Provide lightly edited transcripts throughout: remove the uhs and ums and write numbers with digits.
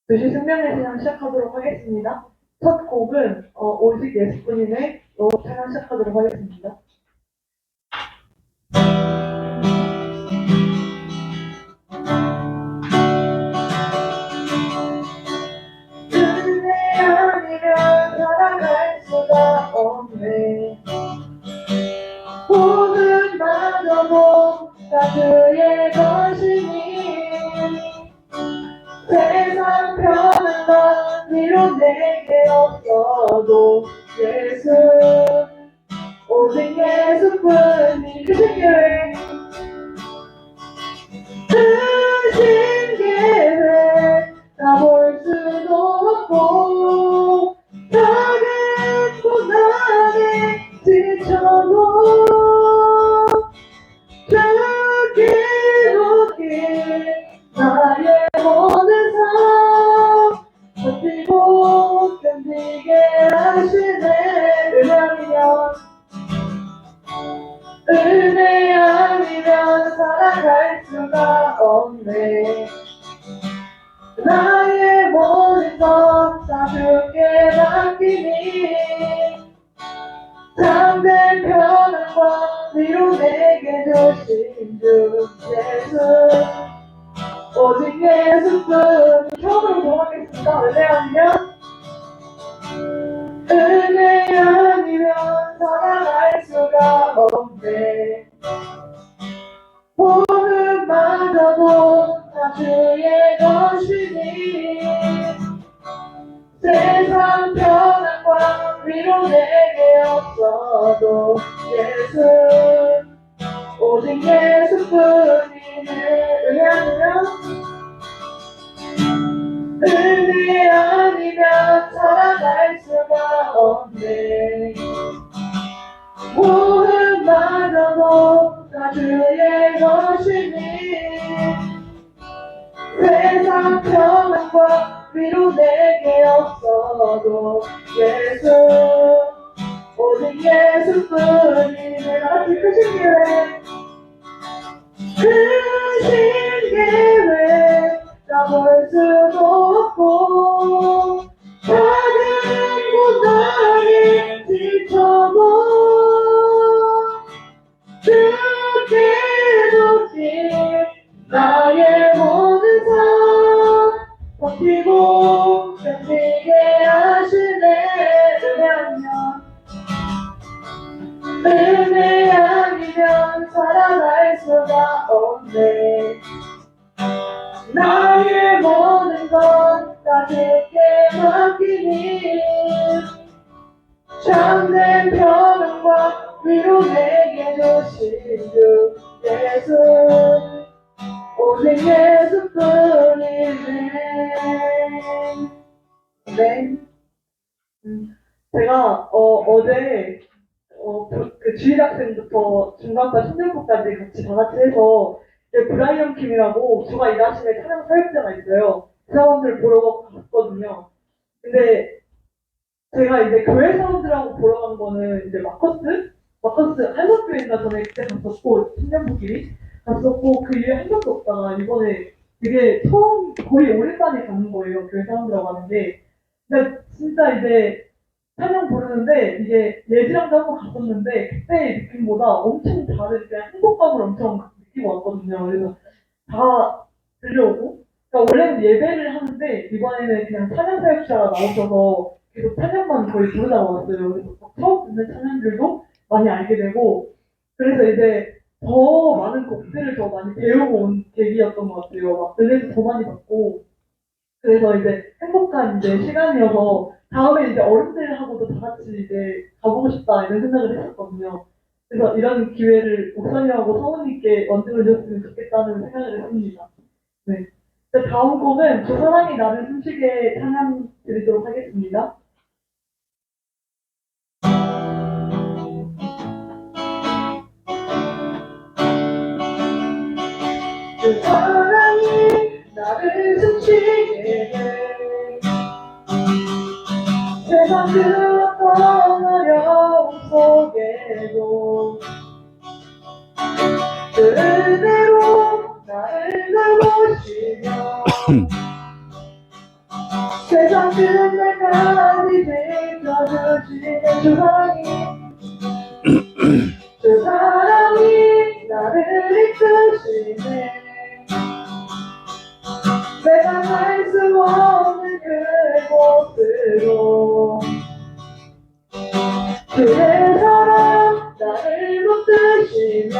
교시 생명의 찬양 시작하도록 하겠습니다. 첫 곡은 오직 예수뿐이네 찬양 시작하도록 하겠습니다. 은혜 아니면 살아갈 수가 없네. 모든 마저도 다 그의 것이니 세상 편한 건 위로 내게 없어도 예수 오직 예수뿐이 크신 계획 크신 계획 다 볼 수도 없고 작은 고난에 지쳐도 주기롭게 나의 모든 삶 버티고 견디게 하시네. 은혜 아니면 살아갈 수가 없네. 나의 모든 것 다 주께 맡기니 참된 평안과 위로 내게 주신 주 예수 오직 예수뿐. 처음으로 돌아가겠습니다. 은혜 아니면 살아갈 수가 없네. 모든 마저도 다 주의 것이니 세상 편안과 위로 내게 없어도 예수 오직 예수뿐이네. 은혜 아니면 살아갈 수가 없네. 모든 마저도 다 주의 것이니 세상 평안과 위로 내게 없어도 예수 오직 예수뿐이네. 나같이 크신 계획 크신 계획 다 볼 수도 없고 작은 고난에 지쳐도 주께 높이 나의 모든 삶 버티고 견디게 하시네. 은혜 아니면 살아갈 수가 없네. 나의 모든 것 다 주께 맡기니 참된 평안과 위로 내게 주신 주 예수 오직 예수뿐이네. 네. 제가 어제 그 주일학생부터 중간과 청년부까지 같이 다 같이 해서 브라이언 킴이라고 주가 일하시는 찬양 사역자가 있어요. 그 사람들 보러 갔거든요. 근데 제가 이제 교회 사람들하고 보러 간 거는 이제 마커스 한석교회인가 전에 그때 갔었고 청년부끼리 갔었고 그 이후에 한 번도 없다가 이번에 되게 처음 거의 오랜만에 가는 거예요. 교회 사람들하고 가는데 근데 진짜 이제 찬양 부르는데 이게 예지랑도 한번 갔었는데 그때의 느낌보다 엄청 다른 그냥 행복감을 엄청 느끼고 왔거든요. 그래서 다 들려오고 그러니까 원래는 예배를 하는데 이번에는 그냥 찬양 사역자가 나오셔서 계속 찬양만 거의 부르다 왔어요. 그래서 처음 듣는 찬양들도 많이 알게 되고 그래서 이제 더 많은 곡들을 더 많이 배우고 온 계기였던 것 같아요. 막 은혜도 더 많이 받고 그래서 이제 행복한 이제 시간이어서 다음에 이제 어른들하고도 다 같이 이제 가보고 싶다 이런 생각을 했었거든요. 그래서 이런 기회를 목사님하고 사모님께 언제를 줬으면 좋겠다는 생각을 했습니다. 네. 다음 곡은 주 사랑이 나를 숨쉬게 찬양 드리도록 하겠습니다. 주 사랑이 나를 숨쉬게 해 세상 그 어떤 세상 끝날까지 지켜주시는 주 사랑이 주 사랑이 나를 이끄시네 내가 갈 수 없는 그곳으로 주의 사랑 나를 붙드시며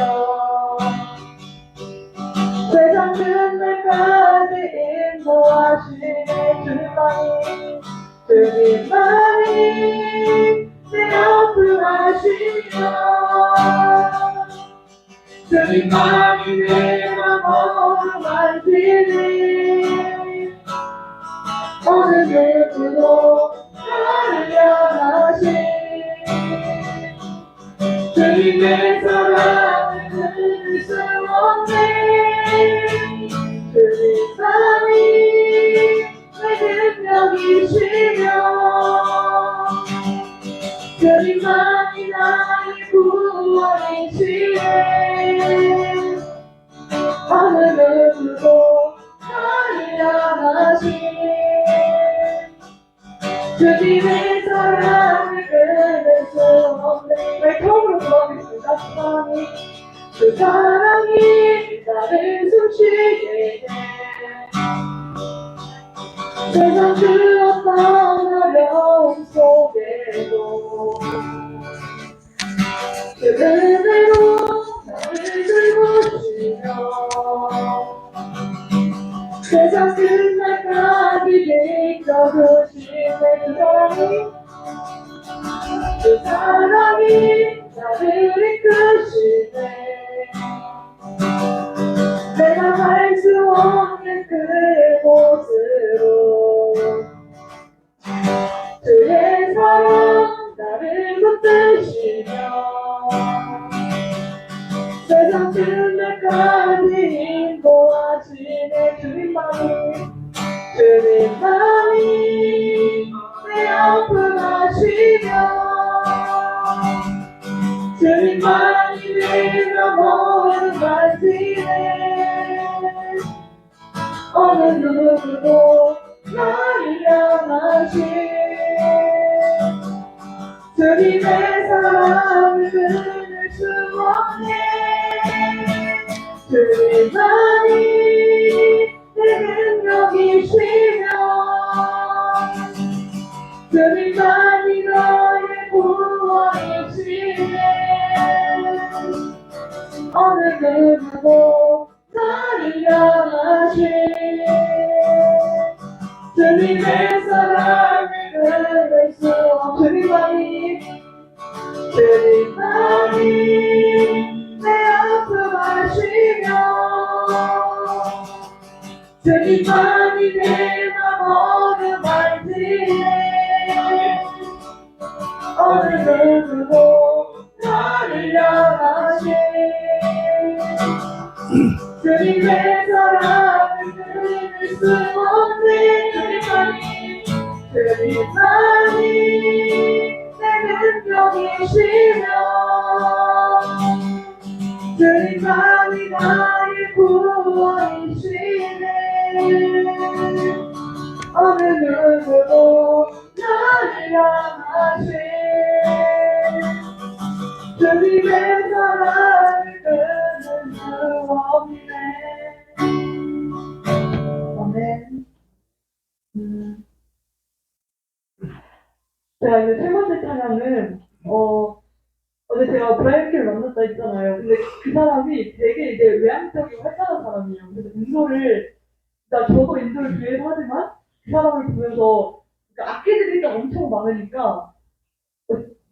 세상 끝날까지 인도하시네 주님만이 내 옆을 하시며 주님만이 내 맘을 만지니 어느 누구도 나를 향하시 주님의 사랑을 끊을 수 없네 주님만이 내 능력이시며 주님만이 나의 구원이시네 어느 누구도 나를 향하시네 주님의 사랑을 끊을 수 없네 네, 처음으로 불러보겠습니다 그 사랑이 나를 숨쉬게 해 세상 그 어떤 어려움 속에도 그 은혜로 나를 들고시며 세상 끝날까지 지켜주시네 그 사랑이 나를 이끄시네 내가 갈 수 없는 그곳으로 주의 사랑 나를 붙드시며 세상 끝날까지 인도하시네 주님만이 내 옆을 하시며 주님만이 내 영혼을 만지네 어느 누구도 나를 향하시 주님의 사랑을 끊을 수 없네 주님만이 내 능력이시며 주님만이 너의 구원이시네 어느 누구도 나를 향하시 주님의 사랑을 끊을 수 없네 주님만이 내 앞을 하시며 주님만이 내 맘을 만지네 어느 누구도 나를 향하시 주님의 사랑을 끊을 수 없네 주님만이 내 능력이시며 주님만이 나의 구원이시네 어느 누구도 나를 향하시 주님의 사랑을 끊을 수 없네 아멘 자, 이제 세 번째 찬양은, 어제 제가 브라이언키를 만났다 했잖아요. 근데 그 사람이 되게 이제 외향적이고 활달한 사람이에요. 그래서 인도를, 그러니까 저도 인도를 뒤에서 하지만 그 사람을 보면서, 그러니까 악기들이 일단 엄청 많으니까,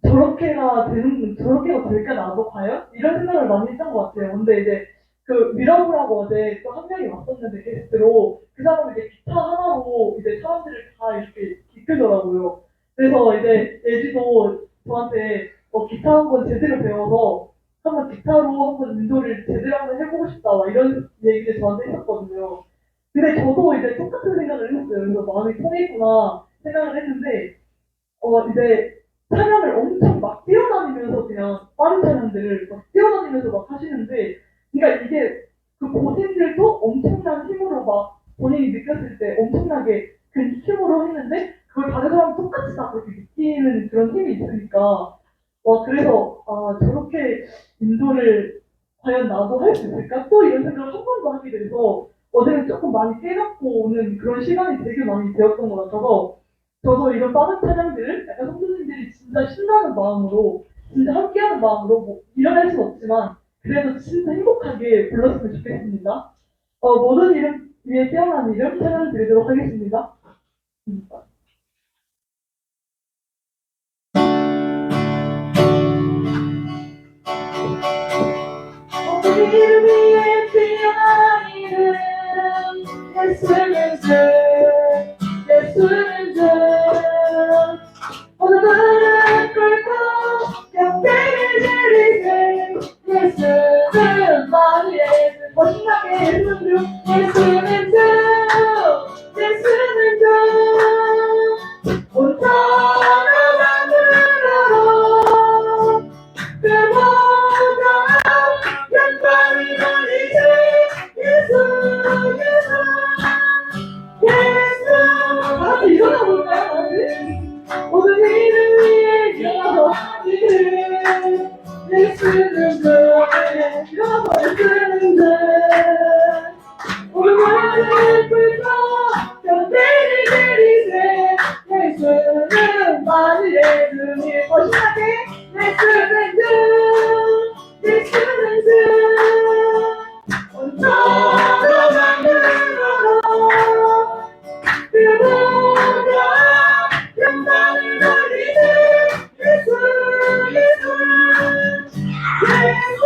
저렇게가 될까, 나도 과연? 이런 생각을 많이 했던 것 같아요. 근데 이제 그 미러브라고 어제 또 한 명이 왔었는데 게스트로 그 사람은 이제 기타 하나로 이제 사람들을 다 이렇게 이끌더라고요. 그래서 이제 예지도 저한테 기타 한번 제대로 배워서 한번 기타로 한번 인도를 제대로 한번 해보고 싶다 막 이런 얘기를 저한테 했었거든요. 근데 저도 이제 똑같은 생각을 했어요. 그래서 마음이 통했구나 생각을 했는데 이제 찬양을 엄청 막 뛰어다니면서 그냥 빠른 찬양들을 막 뛰어다니면서 막 하시는데 그러니까 이게 그 고생들도 엄청난 힘으로 막 본인이 느꼈을 때 엄청나게 큰 힘으로 했는데 그걸 다른 사람 똑같이 다 그렇게 느끼는 그런 힘이 있으니까 와 그래서 아 저렇게 인도를 과연 나도 할 수 있을까? 또 이런 생각을 한 번 더 하게 돼서 어제는 조금 많이 깨닫고 오는 그런 시간이 되게 많이 되었던 것 같아서 저도 이런 빠른 찬양들을 약간 성도님들이 진짜 신나는 마음으로 진짜 함께하는 마음으로 뭐 일어날 수는 없지만 그래도 진짜 행복하게 불렀으면 좋겠습니다. 모든 이름 위에 태어난 이름 찬양 드리도록 하겠습니다. 모든 이름 위에 태어난 이름 예수는 주 예수는 주 모든 무릎 꿇고 경배를 드리세 예수는 만일의 주 멋있게 예수는 주 예수는 주 예수는 주 온전한 마음으로 그 모든 영광을 돌리세 예수 예수 예수 다시 일어나 볼까요? 모든 이름 위에 일어나서 이름 예수는 주 일어나서 예수는 주 오늘을 불러 경배를 드리세 예수는 만일의 주님 신나게 예수는 주 예수는 주 온전한 마음으로 그보다 영광을 돌리세 예수 예수 예수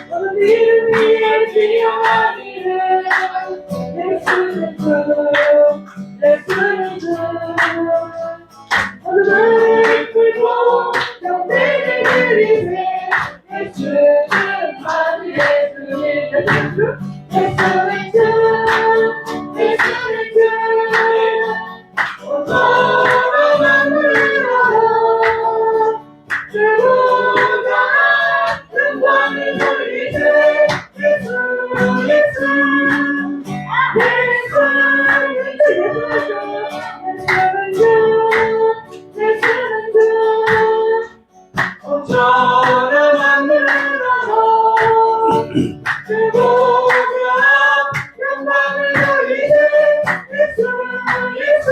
모든 이름 위에 뛰어난 이름 예수는 주 예수는 주 모든 무릎 꿇고 경배를 드리세 예수는 만일의 주님 예수는 주 예수는 주 예수는 주 온전한 마음으로 그보다 영광을 돌리세 예수 예수 예수 예수는 주 온전한 마음으로 그보다 영광을 돌리세 예수 예수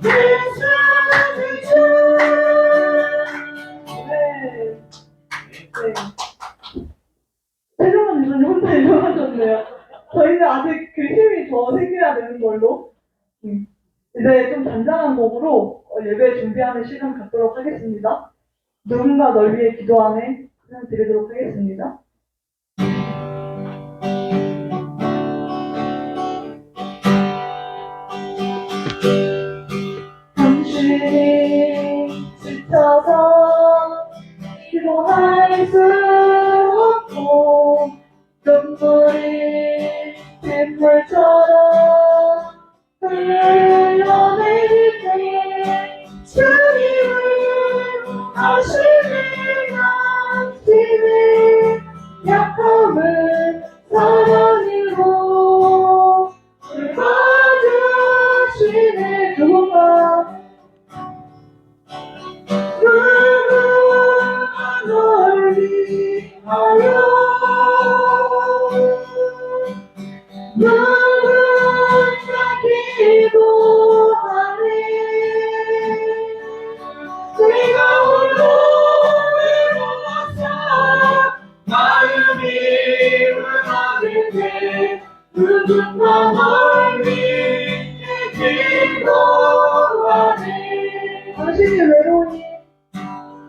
예수는 주 네. 최종원 이사님 혼자 일어나셨네요. 저희는 아직 그 힘이 더 생겨야 되는 걸로 이제 좀 잔잔한 곡으로 예배 준비하는 시간 갖도록 하겠습니다. 누군가 널 위해 기도하네 그냥 드리도록 하겠습니다. 당신이 지쳐서 기도할 수 없고 눈물이 빗물처럼 흘러내릴 때 주님을 아시는 당신의 약함을 사랑으로 불러주시네 누군가 널 위하여 누군가 기도하네 내가 홀로 외로워서 마음이 무너질 때 누군가 널 위해 기도하네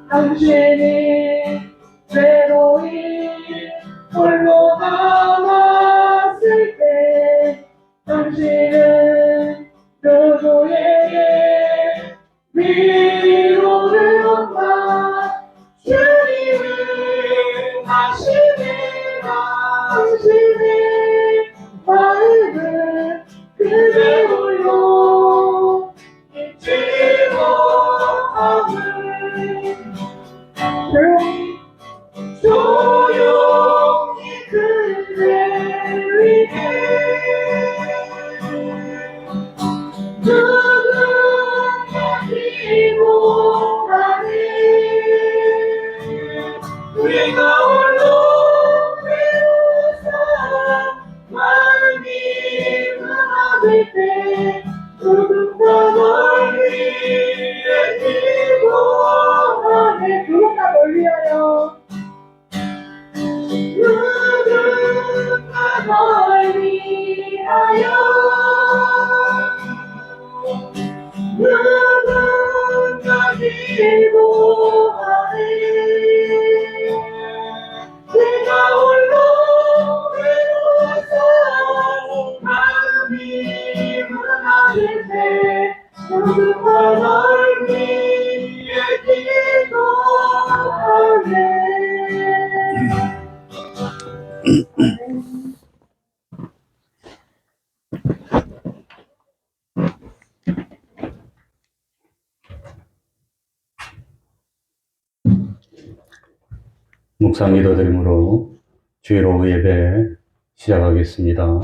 당신이 외로이 홀로 남았을 때 당신은 누구에게 위로를 온다 주님은 아시네 당신의 마음을 그대 홀로 잊지 못함을 조용히 그대 누구나 기고 가네 우리가 홀로 외로워서 마음이 무너질 때 누군가 널 위해 기도하네 누군가 널 위하여 누군가 널 위하여 누군가 기도하네 내가 홀로 외로워서 마음이 무너질 때 누군가 널 위해 기도하네 묵상 기도드림으로 주일 오후 예배 시작하겠습니다.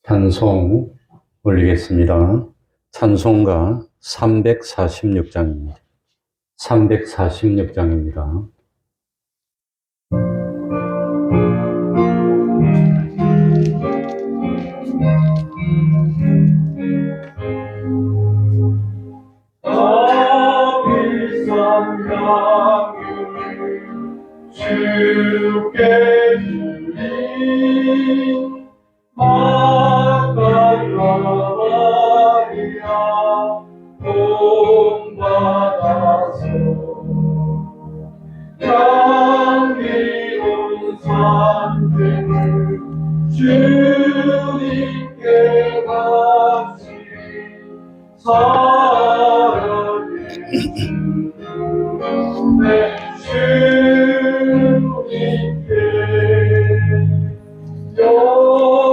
찬송 올리겠습니다. 찬송가 346장입니다. 346장입니다. 비싼 양육을 주께 드린 마가라 마리아 본받아서 향기로운 산들을 주님께 바치리 사랑해 내 주님께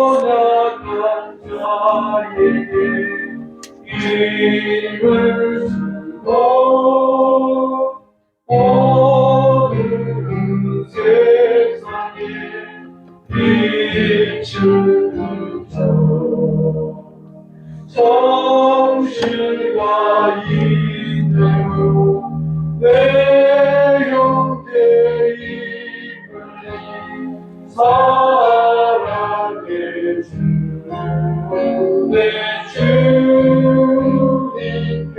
연약한 자에게 힘을 주고 어두운 세상에 빛을 비춰 정신과 인내로 내 형제 이끌리 사랑해 주는 내 주님께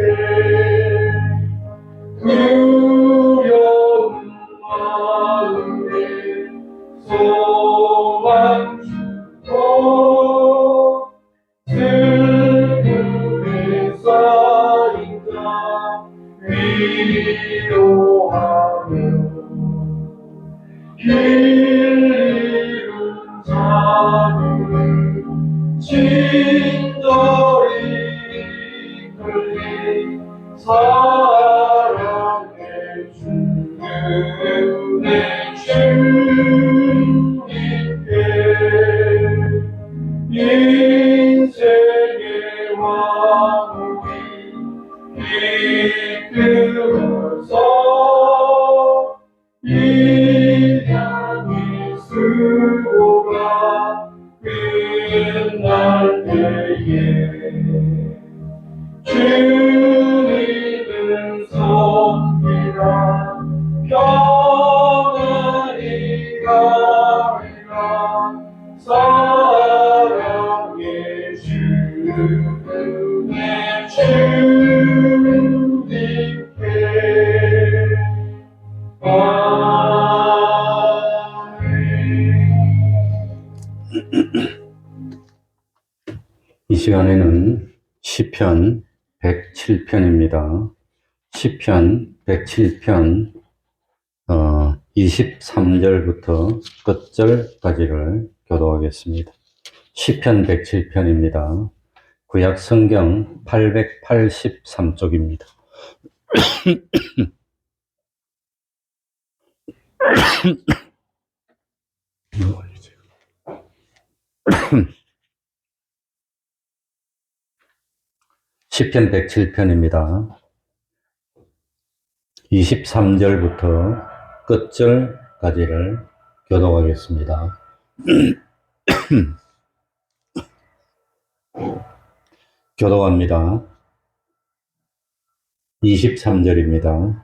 두려운 마음에 소망 주고 슬픔에 쌓인 자 위로하며 길 잃은 자들을 친절히 이끌리 사랑해 주는 내 주님께 인생의 왕이 이끌어서 이 향기 수고가 끝날 때에 주님은 섬기라 평안히 가리라 시간에는 시편 107편입니다. 시편 107편 23절부터 끝절까지를 교독하겠습니다. 시편 107편입니다. 구약 성경 883쪽입니다. 시편 107편입니다. 23절부터 끝절까지를 교독하겠습니다. 교독합니다. 23절입니다.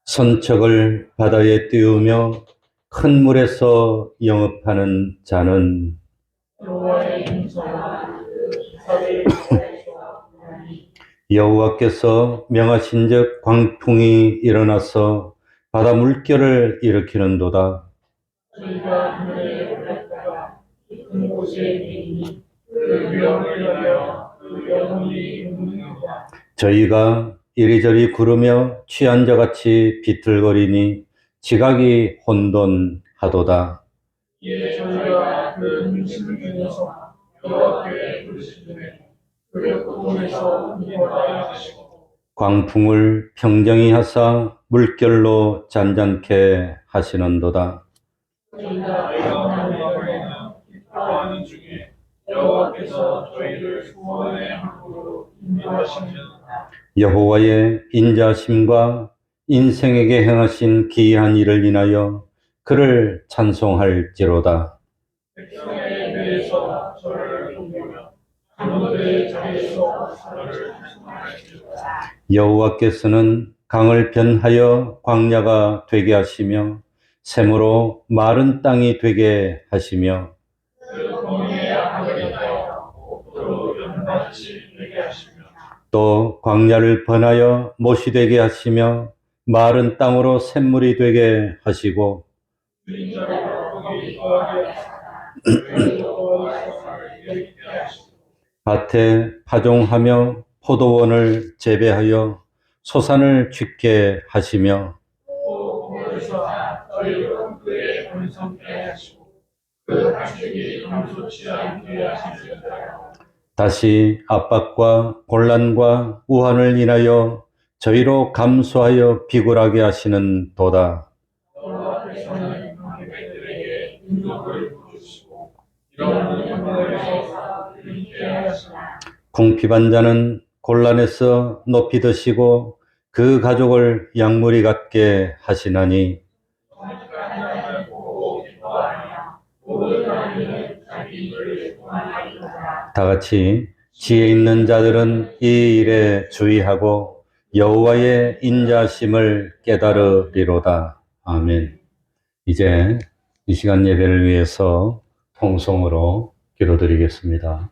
선척을 바다에 띄우며 큰 물에서 영업하는 자는 여호와께서 명하신즉 광풍이 일어나서 바다 물결을 일으키는도다. 저희가 하늘에 올랐다가 깊은 곳에 이르니 그 위험을 여겨 그 영혼이 묻는다. 저희가 이리저리 구르며 취한 자같이 비틀거리니 지각이 혼돈하도다. 이에 저희가 그 중심을 중에서 여호와께 부르시되 그 고통에서 구원하여 하시고 광풍을 평정히 하사 물결로 잔잔케 하시는도다. 저희가 영원한 영원에는 기뻐하는 중에 여호와께서 저희를 구원의 항구로 인도하시느니라. 여호와의 인자심과 인생에게 행하신 기이한 일을 인하여 그를 찬송할지로다. 백성의 배에서 저를 돕으며 강물의 자리에서 저를 찬송하시리라. 여호와께서는 강을 변하여 광야가 되게 하시며 샘으로 마른 땅이 되게 하시며 그 거민의 악을 인하여 옥토로 연같이 되게 하시며 또 광야를 번하여 못이 되게 하시며 마른 땅으로 샘물이 되게 하시고 주인자로 거기 거하게 하사 그 여호와의 일으키게 하시고 밭에 파종하며 포도원을 재배하여 소산을 쥐게 하시며 또 거기서 저희를 그의 번성케 하시고 그 가축이 감소치 않게 하시니라. 다시 압박과 곤란과 우환을 인하여 저희로 감수하여 비굴하게 하시는 도다. 여호와께서는 관객들에게 인격을 부으시고 이런 영광에서 일으키게 하시나. 궁핍한 자는 곤란에서 높이 드시고 그 가족을 양무리 같게 하시나니 하나님을 보고 기뻐하며 모든 하나님은 자기 일을 구원하리로다. 다 같이 지혜 있는 자들은 이 일에 주의하고 여호와의 인자심을 깨달으리로다. 아멘. 이제 이 시간 예배를 위해서 통성으로 기도드리겠습니다.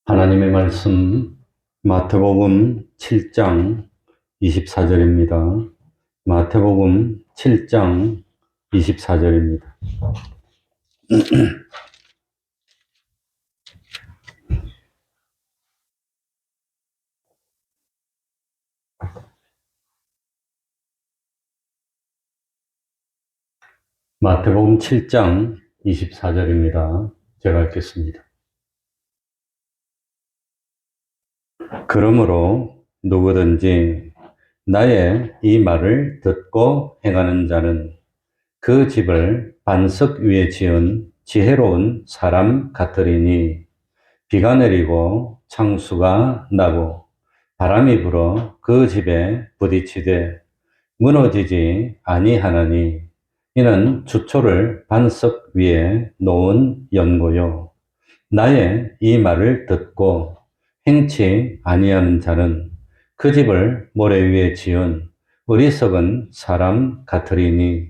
하나님의 말씀 마태복음 7장 24절입니다. 마태복음 7장 24절입니다. 마태복음 7장 24절입니다. 제가 읽겠습니다. 그러므로 누구든지 나의 이 말을 듣고 행하는 자는 그 집을 반석 위에 지은 지혜로운 사람 같으리니 비가 내리고 창수가 나고 바람이 불어 그 집에 부딪히되 무너지지 아니하나니 이는 주초를 반석 위에 놓은 연고요. 나의 이 말을 듣고 행치 아니하는 자는 그 집을 모래 위에 지은 어리석은 사람 같으리니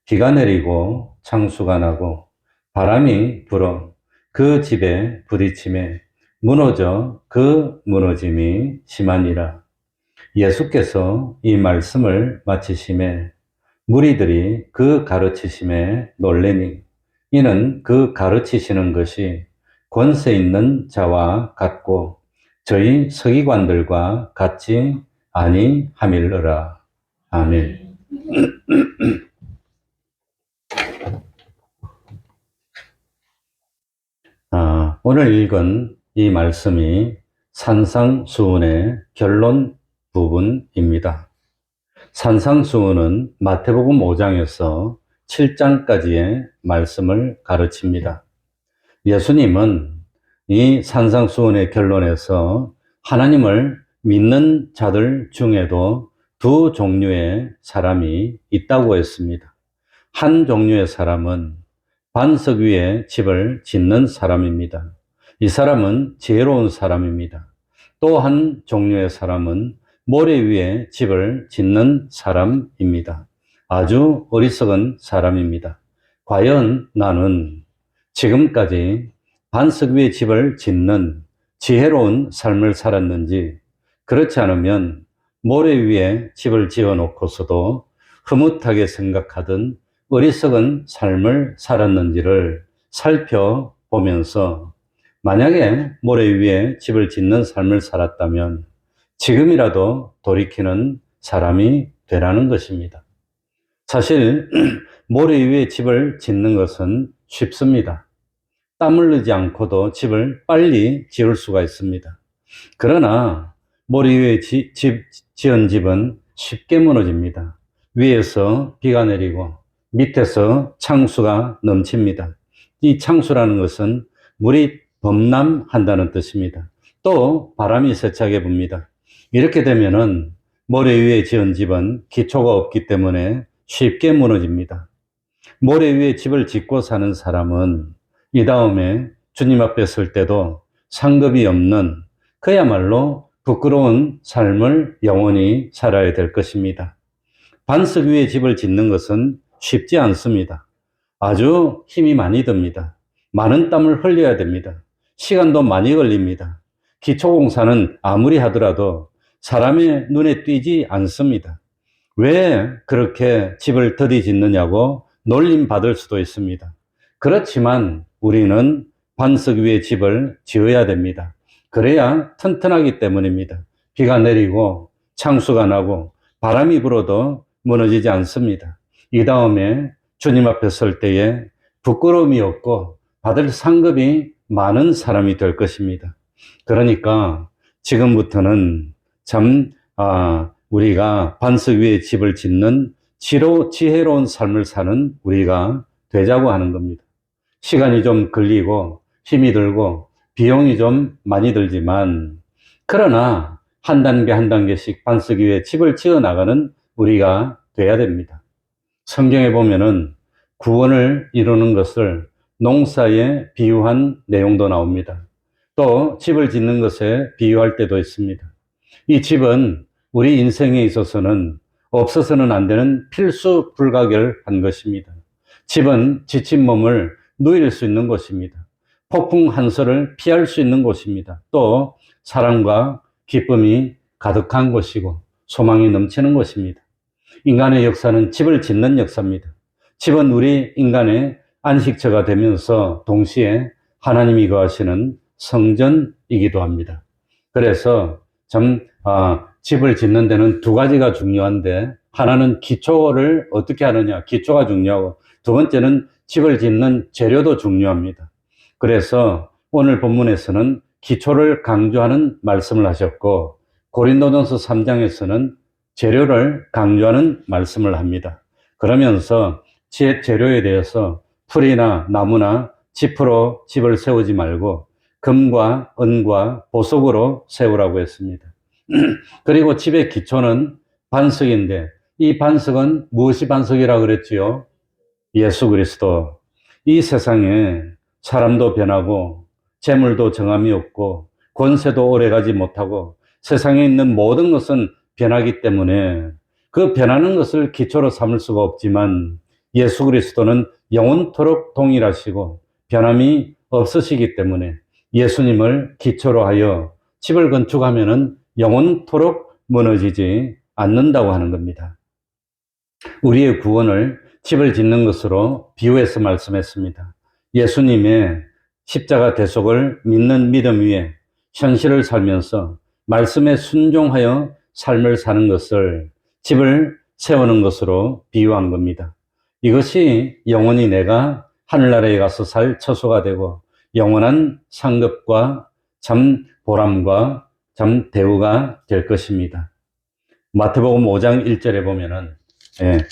비가 내리고 창수가 나고 바람이 불어 그 집에 부딪힘에 무너져 그 무너짐이 심하니라. 예수께서 이 말씀을 마치심에 무리들이 그 가르치심에 놀래니 이는 그 가르치시는 것이 권세 있는 자와 같고 저희 서기관들과 같지 아니함일러라. 아멘. 오늘 읽은 이 말씀이 산상수훈의 결론 부분입니다. 산상수훈은 마태복음 5장에서 7장까지의 말씀을 가르칩니다. 예수님은 이 산상수훈의 결론에서 하나님을 믿는 자들 중에도 두 종류의 사람이 있다고 했습니다. 한 종류의 사람은 반석 위에 집을 짓는 사람입니다. 이 사람은 지혜로운 사람입니다. 또 한 종류의 사람은 모래 위에 집을 짓는 사람입니다. 아주 어리석은 사람입니다. 과연 나는 지금까지 반석 위에 집을 짓는 지혜로운 삶을 살았는지, 그렇지 않으면 모래 위에 집을 지어 놓고서도 흐뭇하게 생각하던 어리석은 삶을 살았는지를 살펴보면서 만약에 모래 위에 집을 짓는 삶을 살았다면 지금이라도 돌이키는 사람이 되라는 것입니다. 사실 모래 위에 집을 짓는 것은 쉽습니다. 땀 흘리지 않고도 집을 빨리 지을 수가 있습니다. 그러나 모래 위에 지은 집은 쉽게 무너집니다. 위에서 비가 내리고 밑에서 창수가 넘칩니다. 이 창수라는 것은 물이 범람한다는 뜻입니다. 또 바람이 세차게 붑니다. 이렇게 되면은 모래 위에 지은 집은 기초가 없기 때문에 쉽게 무너집니다. 모래 위에 집을 짓고 사는 사람은 이 다음에 주님 앞에 설 때도 상급이 없는 그야말로 부끄러운 삶을 영원히 살아야 될 것입니다. 반석 위에 집을 짓는 것은 쉽지 않습니다. 아주 힘이 많이 듭니다. 많은 땀을 흘려야 됩니다. 시간도 많이 걸립니다. 기초공사는 아무리 하더라도 사람의 눈에 띄지 않습니다. 왜 그렇게 집을 더디 짓느냐고 놀림받을 수도 있습니다. 그렇지만 우리는 반석 위에 집을 지어야 됩니다. 그래야 튼튼하기 때문입니다. 비가 내리고 창수가 나고 바람이 불어도 무너지지 않습니다. 이 다음에 주님 앞에 설 때에 부끄러움이 없고 받을 상급이 많은 사람이 될 것입니다. 그러니까 지금부터는 참 우리가 반석 위에 집을 짓는 지혜로운 삶을 사는 우리가 되자고 하는 겁니다. 시간이 좀 걸리고 힘이 들고 비용이 좀 많이 들지만 그러나 한 단계 한 단계씩 반석 위에 집을 지어 나가는 우리가 돼야 됩니다. 성경에 보면은 구원을 이루는 것을 농사에 비유한 내용도 나옵니다. 또 집을 짓는 것에 비유할 때도 있습니다. 이 집은 우리 인생에 있어서는 없어서는 안 되는 필수 불가결한 것입니다. 집은 지친 몸을 누일 수 있는 곳입니다. 폭풍 한설을 피할 수 있는 곳입니다. 또 사랑과 기쁨이 가득한 곳이고 소망이 넘치는 것입니다. 인간의 역사는 집을 짓는 역사입니다. 집은 우리 인간의 안식처가 되면서 동시에 하나님이 거하시는 성전이기도 합니다. 그래서 집을 짓는 데는 두 가지가 중요한데, 하나는 기초를 어떻게 하느냐, 기초가 중요하고, 두 번째는 집을 짓는 재료도 중요합니다. 그래서 오늘 본문에서는 기초를 강조하는 말씀을 하셨고, 고린도전서 3장에서는 재료를 강조하는 말씀을 합니다. 그러면서 재료에 대해서 풀이나 나무나 짚으로 집을 세우지 말고 금과 은과 보석으로 세우라고 했습니다. 그리고 집의 기초는 반석인데, 이 반석은 무엇이 반석이라고 그랬지요? 예수 그리스도. 이 세상에 사람도 변하고 재물도 정함이 없고 권세도 오래가지 못하고 세상에 있는 모든 것은 변하기 때문에 그 변하는 것을 기초로 삼을 수가 없지만, 예수 그리스도는 영원토록 동일하시고 변함이 없으시기 때문에 예수님을 기초로 하여 집을 건축하면은 영원토록 무너지지 않는다고 하는 겁니다. 우리의 구원을 집을 짓는 것으로 비유해서 말씀했습니다. 예수님의 십자가 대속을 믿는 믿음 위에 현실을 살면서 말씀에 순종하여 삶을 사는 것을 집을 세우는 것으로 비유한 겁니다. 이것이 영원히 내가 하늘나라에 가서 살 처소가 되고 영원한 상급과 참 보람과 참 대우가 될 것입니다. 마태복음 5장 1절에 보면은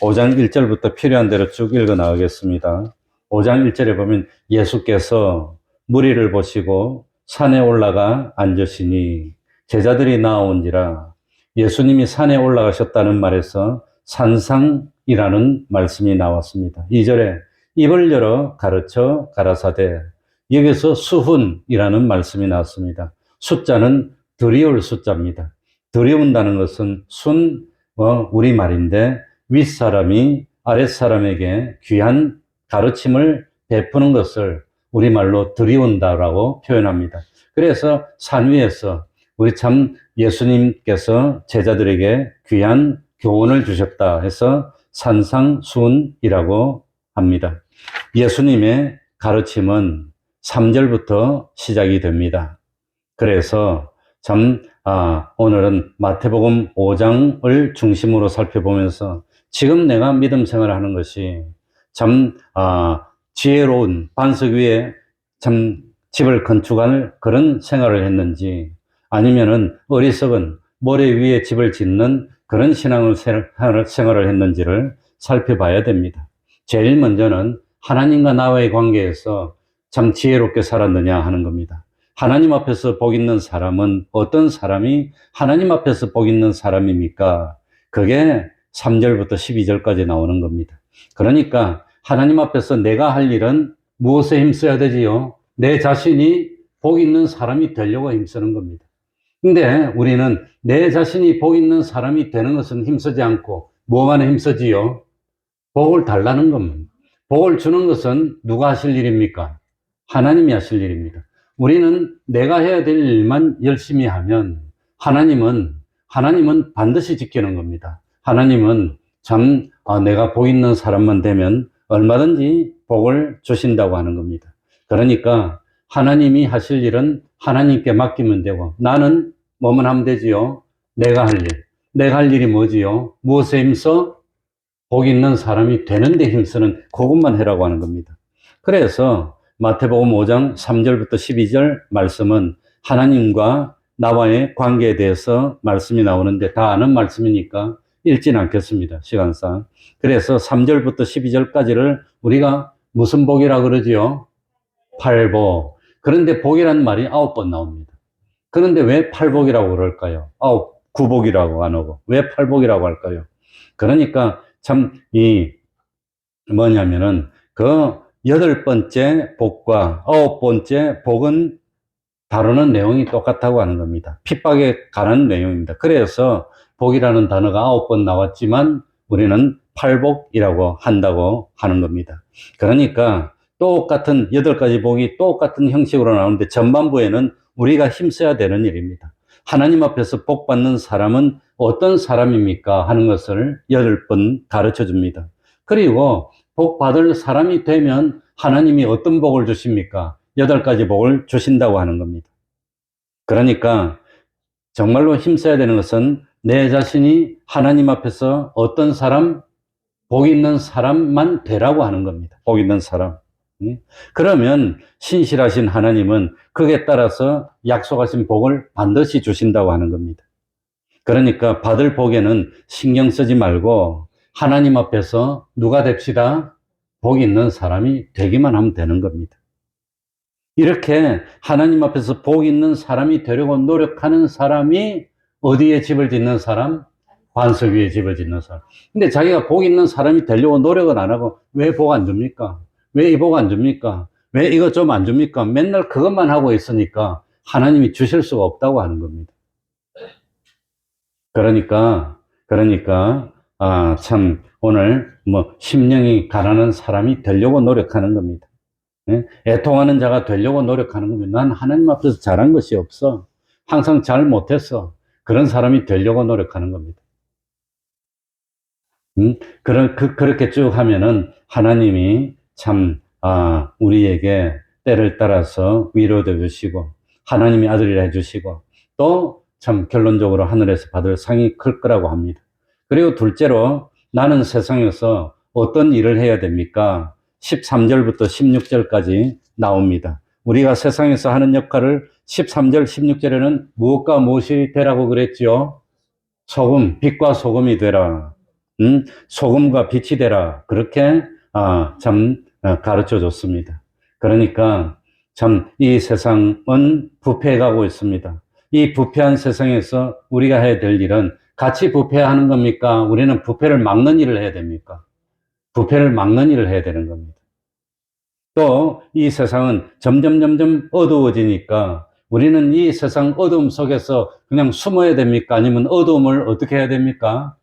5장 1절부터 필요한 대로 쭉 읽어 나가겠습니다. 5장 1절에 보면 예수께서 무리를 보시고 산에 올라가 앉으시니 제자들이 나아온지라. 예수님이 산에 올라가셨다는 말에서 산상이라는 말씀이 나왔습니다. 2절에 입을 열어 가르쳐 가라사대. 여기서 수훈이라는 말씀이 나왔습니다. 숫자는 드리울 숫자입니다. 드리운다는 것은 우리말인데 윗사람이 아랫사람에게 귀한 가르침을 베푸는 것을 우리말로 드리운다라고 표현합니다. 그래서 산 위에서 우리 참 예수님께서 제자들에게 귀한 교훈을 주셨다 해서 산상수훈이라고 합니다. 예수님의 가르침은 3절부터 시작이 됩니다. 그래서 오늘은 마태복음 5장을 중심으로 살펴보면서 지금 내가 믿음 생활을 하는 것이 지혜로운 반석 위에 집을 건축할 그런 생활을 했는지, 아니면은 어리석은 모래 위에 집을 짓는 그런 생활을 했는지를 살펴봐야 됩니다. 제일 먼저는 하나님과 나와의 관계에서 참 지혜롭게 살았느냐 하는 겁니다. 하나님 앞에서 복 있는 사람은 어떤 사람이 하나님 앞에서 복 있는 사람입니까? 그게 3절부터 12절까지 나오는 겁니다. 그러니까 하나님 앞에서 내가 할 일은 무엇에 힘써야 되지요? 내 자신이 복 있는 사람이 되려고 힘쓰는 겁니다. 근데 우리는 내 자신이 복 있는 사람이 되는 것은 힘쓰지 않고 뭐만 힘쓰지요? 복을 달라는 겁니다. 복을 주는 것은 누가 하실 일입니까? 하나님이 하실 일입니다. 우리는 내가 해야 될 일만 열심히 하면 하나님은 반드시 지키는 겁니다. 하나님은 내가 복 있는 사람만 되면 얼마든지 복을 주신다고 하는 겁니다. 그러니까 하나님이 하실 일은 하나님께 맡기면 되고, 나는 뭐만 하면 되지요? 내가 할 일이 뭐지요? 무엇에 힘써? 복 있는 사람이 되는데 힘쓰는 그것만 해라고 하는 겁니다. 그래서 마태복음 5장 3절부터 12절 말씀은 하나님과 나와의 관계에 대해서 말씀이 나오는데 다 아는 말씀이니까 읽지는 않겠습니다, 시간상. 그래서 3절부터 12절까지를 우리가 무슨 복이라 그러지요? 팔복. 그런데 복이라는 말이 9번 나옵니다. 그런데 왜 팔복이라고 그럴까요? 구복이라고 안 하고 왜 팔복이라고 할까요? 그러니까 뭐냐면은 그 8번째 복과 9번째 복은 다루는 내용이 똑같다고 하는 겁니다. 핍박에 관한 내용입니다. 그래서 복이라는 단어가 9번 나왔지만 우리는 팔복이라고 한다고 하는 겁니다. 그러니까 똑같은 8가지 복이 똑같은 형식으로 나오는데 전반부에는 우리가 힘써야 되는 일입니다. 하나님 앞에서 복 받는 사람은 어떤 사람입니까? 하는 것을 8번 가르쳐 줍니다. 그리고 복 받을 사람이 되면 하나님이 어떤 복을 주십니까? 8가지 복을 주신다고 하는 겁니다. 그러니까 정말로 힘써야 되는 것은 내 자신이 하나님 앞에서 어떤 사람, 복 있는 사람만 되라고 하는 겁니다. 복 있는 사람. 그러면 신실하신 하나님은 거기에 따라서 약속하신 복을 반드시 주신다고 하는 겁니다. 그러니까 받을 복에는 신경 쓰지 말고 하나님 앞에서 누가 됩시다? 복 있는 사람이 되기만 하면 되는 겁니다. 이렇게 하나님 앞에서 복 있는 사람이 되려고 노력하는 사람이 어디에 집을 짓는 사람? 반석 위에 집을 짓는 사람. 근데 자기가 복 있는 사람이 되려고 노력을 안 하고 왜 복 안 줍니까? 왜 이 복 안 줍니까? 왜 이거 좀 안 줍니까? 맨날 그것만 하고 있으니까 하나님이 주실 수가 없다고 하는 겁니다. 그러니까, 참, 오늘 심령이 가난한 사람이 되려고 노력하는 겁니다. 애통하는 자가 되려고 노력하는 겁니다. 난 하나님 앞에서 잘한 것이 없어. 항상 잘 못했어. 그런 사람이 되려고 노력하는 겁니다. 그렇게 쭉 하면은 하나님이 참, 우리에게 때를 따라서 위로도 주시고, 하나님이 아들이라 해주시고, 또 참 결론적으로 하늘에서 받을 상이 클 거라고 합니다. 그리고 둘째로 나는 세상에서 어떤 일을 해야 됩니까? 13절부터 16절까지 나옵니다. 우리가 세상에서 하는 역할을 13절, 16절에는 무엇과 무엇이 되라고 그랬지요? 소금, 빛과 소금이 되라. 소금과 빛이 되라. 그렇게 가르쳐 줬습니다. 그러니까 참 이 세상은 부패해 가고 있습니다. 이 부패한 세상에서 우리가 해야 될 일은 같이 부패하는 겁니까? 우리는 부패를 막는 일을 해야 됩니까? 부패를 막는 일을 해야 되는 겁니다. 또 이 세상은 점점 어두워지니까 우리는 이 세상 어두움 속에서 그냥 숨어야 됩니까? 아니면 어두움을 어떻게 해야 됩니까?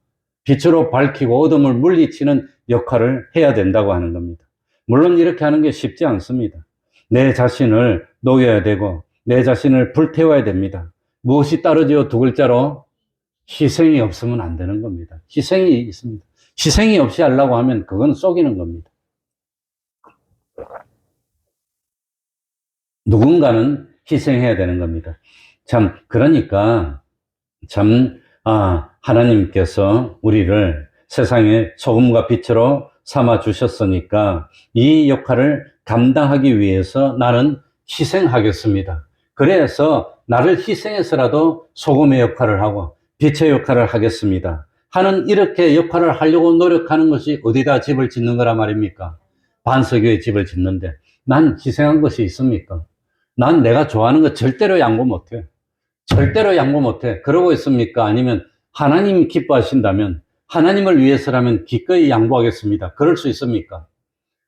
빛으로 밝히고 어둠을 물리치는 역할을 해야 된다고 하는 겁니다. 물론 이렇게 하는 게 쉽지 않습니다. 내 자신을 녹여야 되고 내 자신을 불태워야 됩니다. 무엇이 따르지요? 2글자로 희생이 없으면 안 되는 겁니다. 희생이 있습니다. 희생이 없이 하려고 하면 그건 속이는 겁니다. 누군가는 희생해야 되는 겁니다. 참, 그러니까 참 하나님께서 우리를 세상의 소금과 빛으로 삼아 주셨으니까 이 역할을 감당하기 위해서 나는 희생하겠습니다. 그래서 나를 희생해서라도 소금의 역할을 하고 빛의 역할을 하겠습니다. 하는 이렇게 역할을 하려고 노력하는 것이 어디다 집을 짓는 거란 말입니까? 반석 위에 집을 짓는데 난 희생한 것이 있습니까? 난 내가 좋아하는 거 절대로 양보 못해. 절대로 양보 못해. 그러고 있습니까? 아니면 하나님이 기뻐하신다면 하나님을 위해서라면 기꺼이 양보하겠습니다. 그럴 수 있습니까?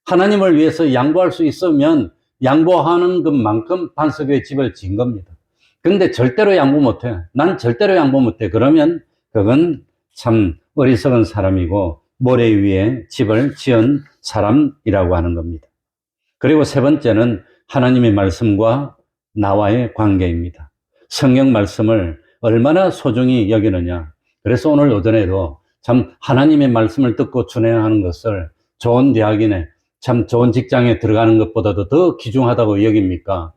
하나님을 위해서 양보할 수 있으면 양보하는 것만큼 반석 위에 집을 지은 겁니다. 그런데 절대로 양보 못해. 난 절대로 양보 못해. 그러면 그건 참 어리석은 사람이고 모래 위에 집을 지은 사람이라고 하는 겁니다. 그리고 세 번째는 하나님의 말씀과 나와의 관계입니다. 성경 말씀을 얼마나 소중히 여기느냐. 그래서 오늘 오전에도 참 하나님의 말씀을 듣고 준행하는 것을 좋은 대학이네, 참 좋은 직장에 들어가는 것보다도 더 귀중하다고 여깁니까?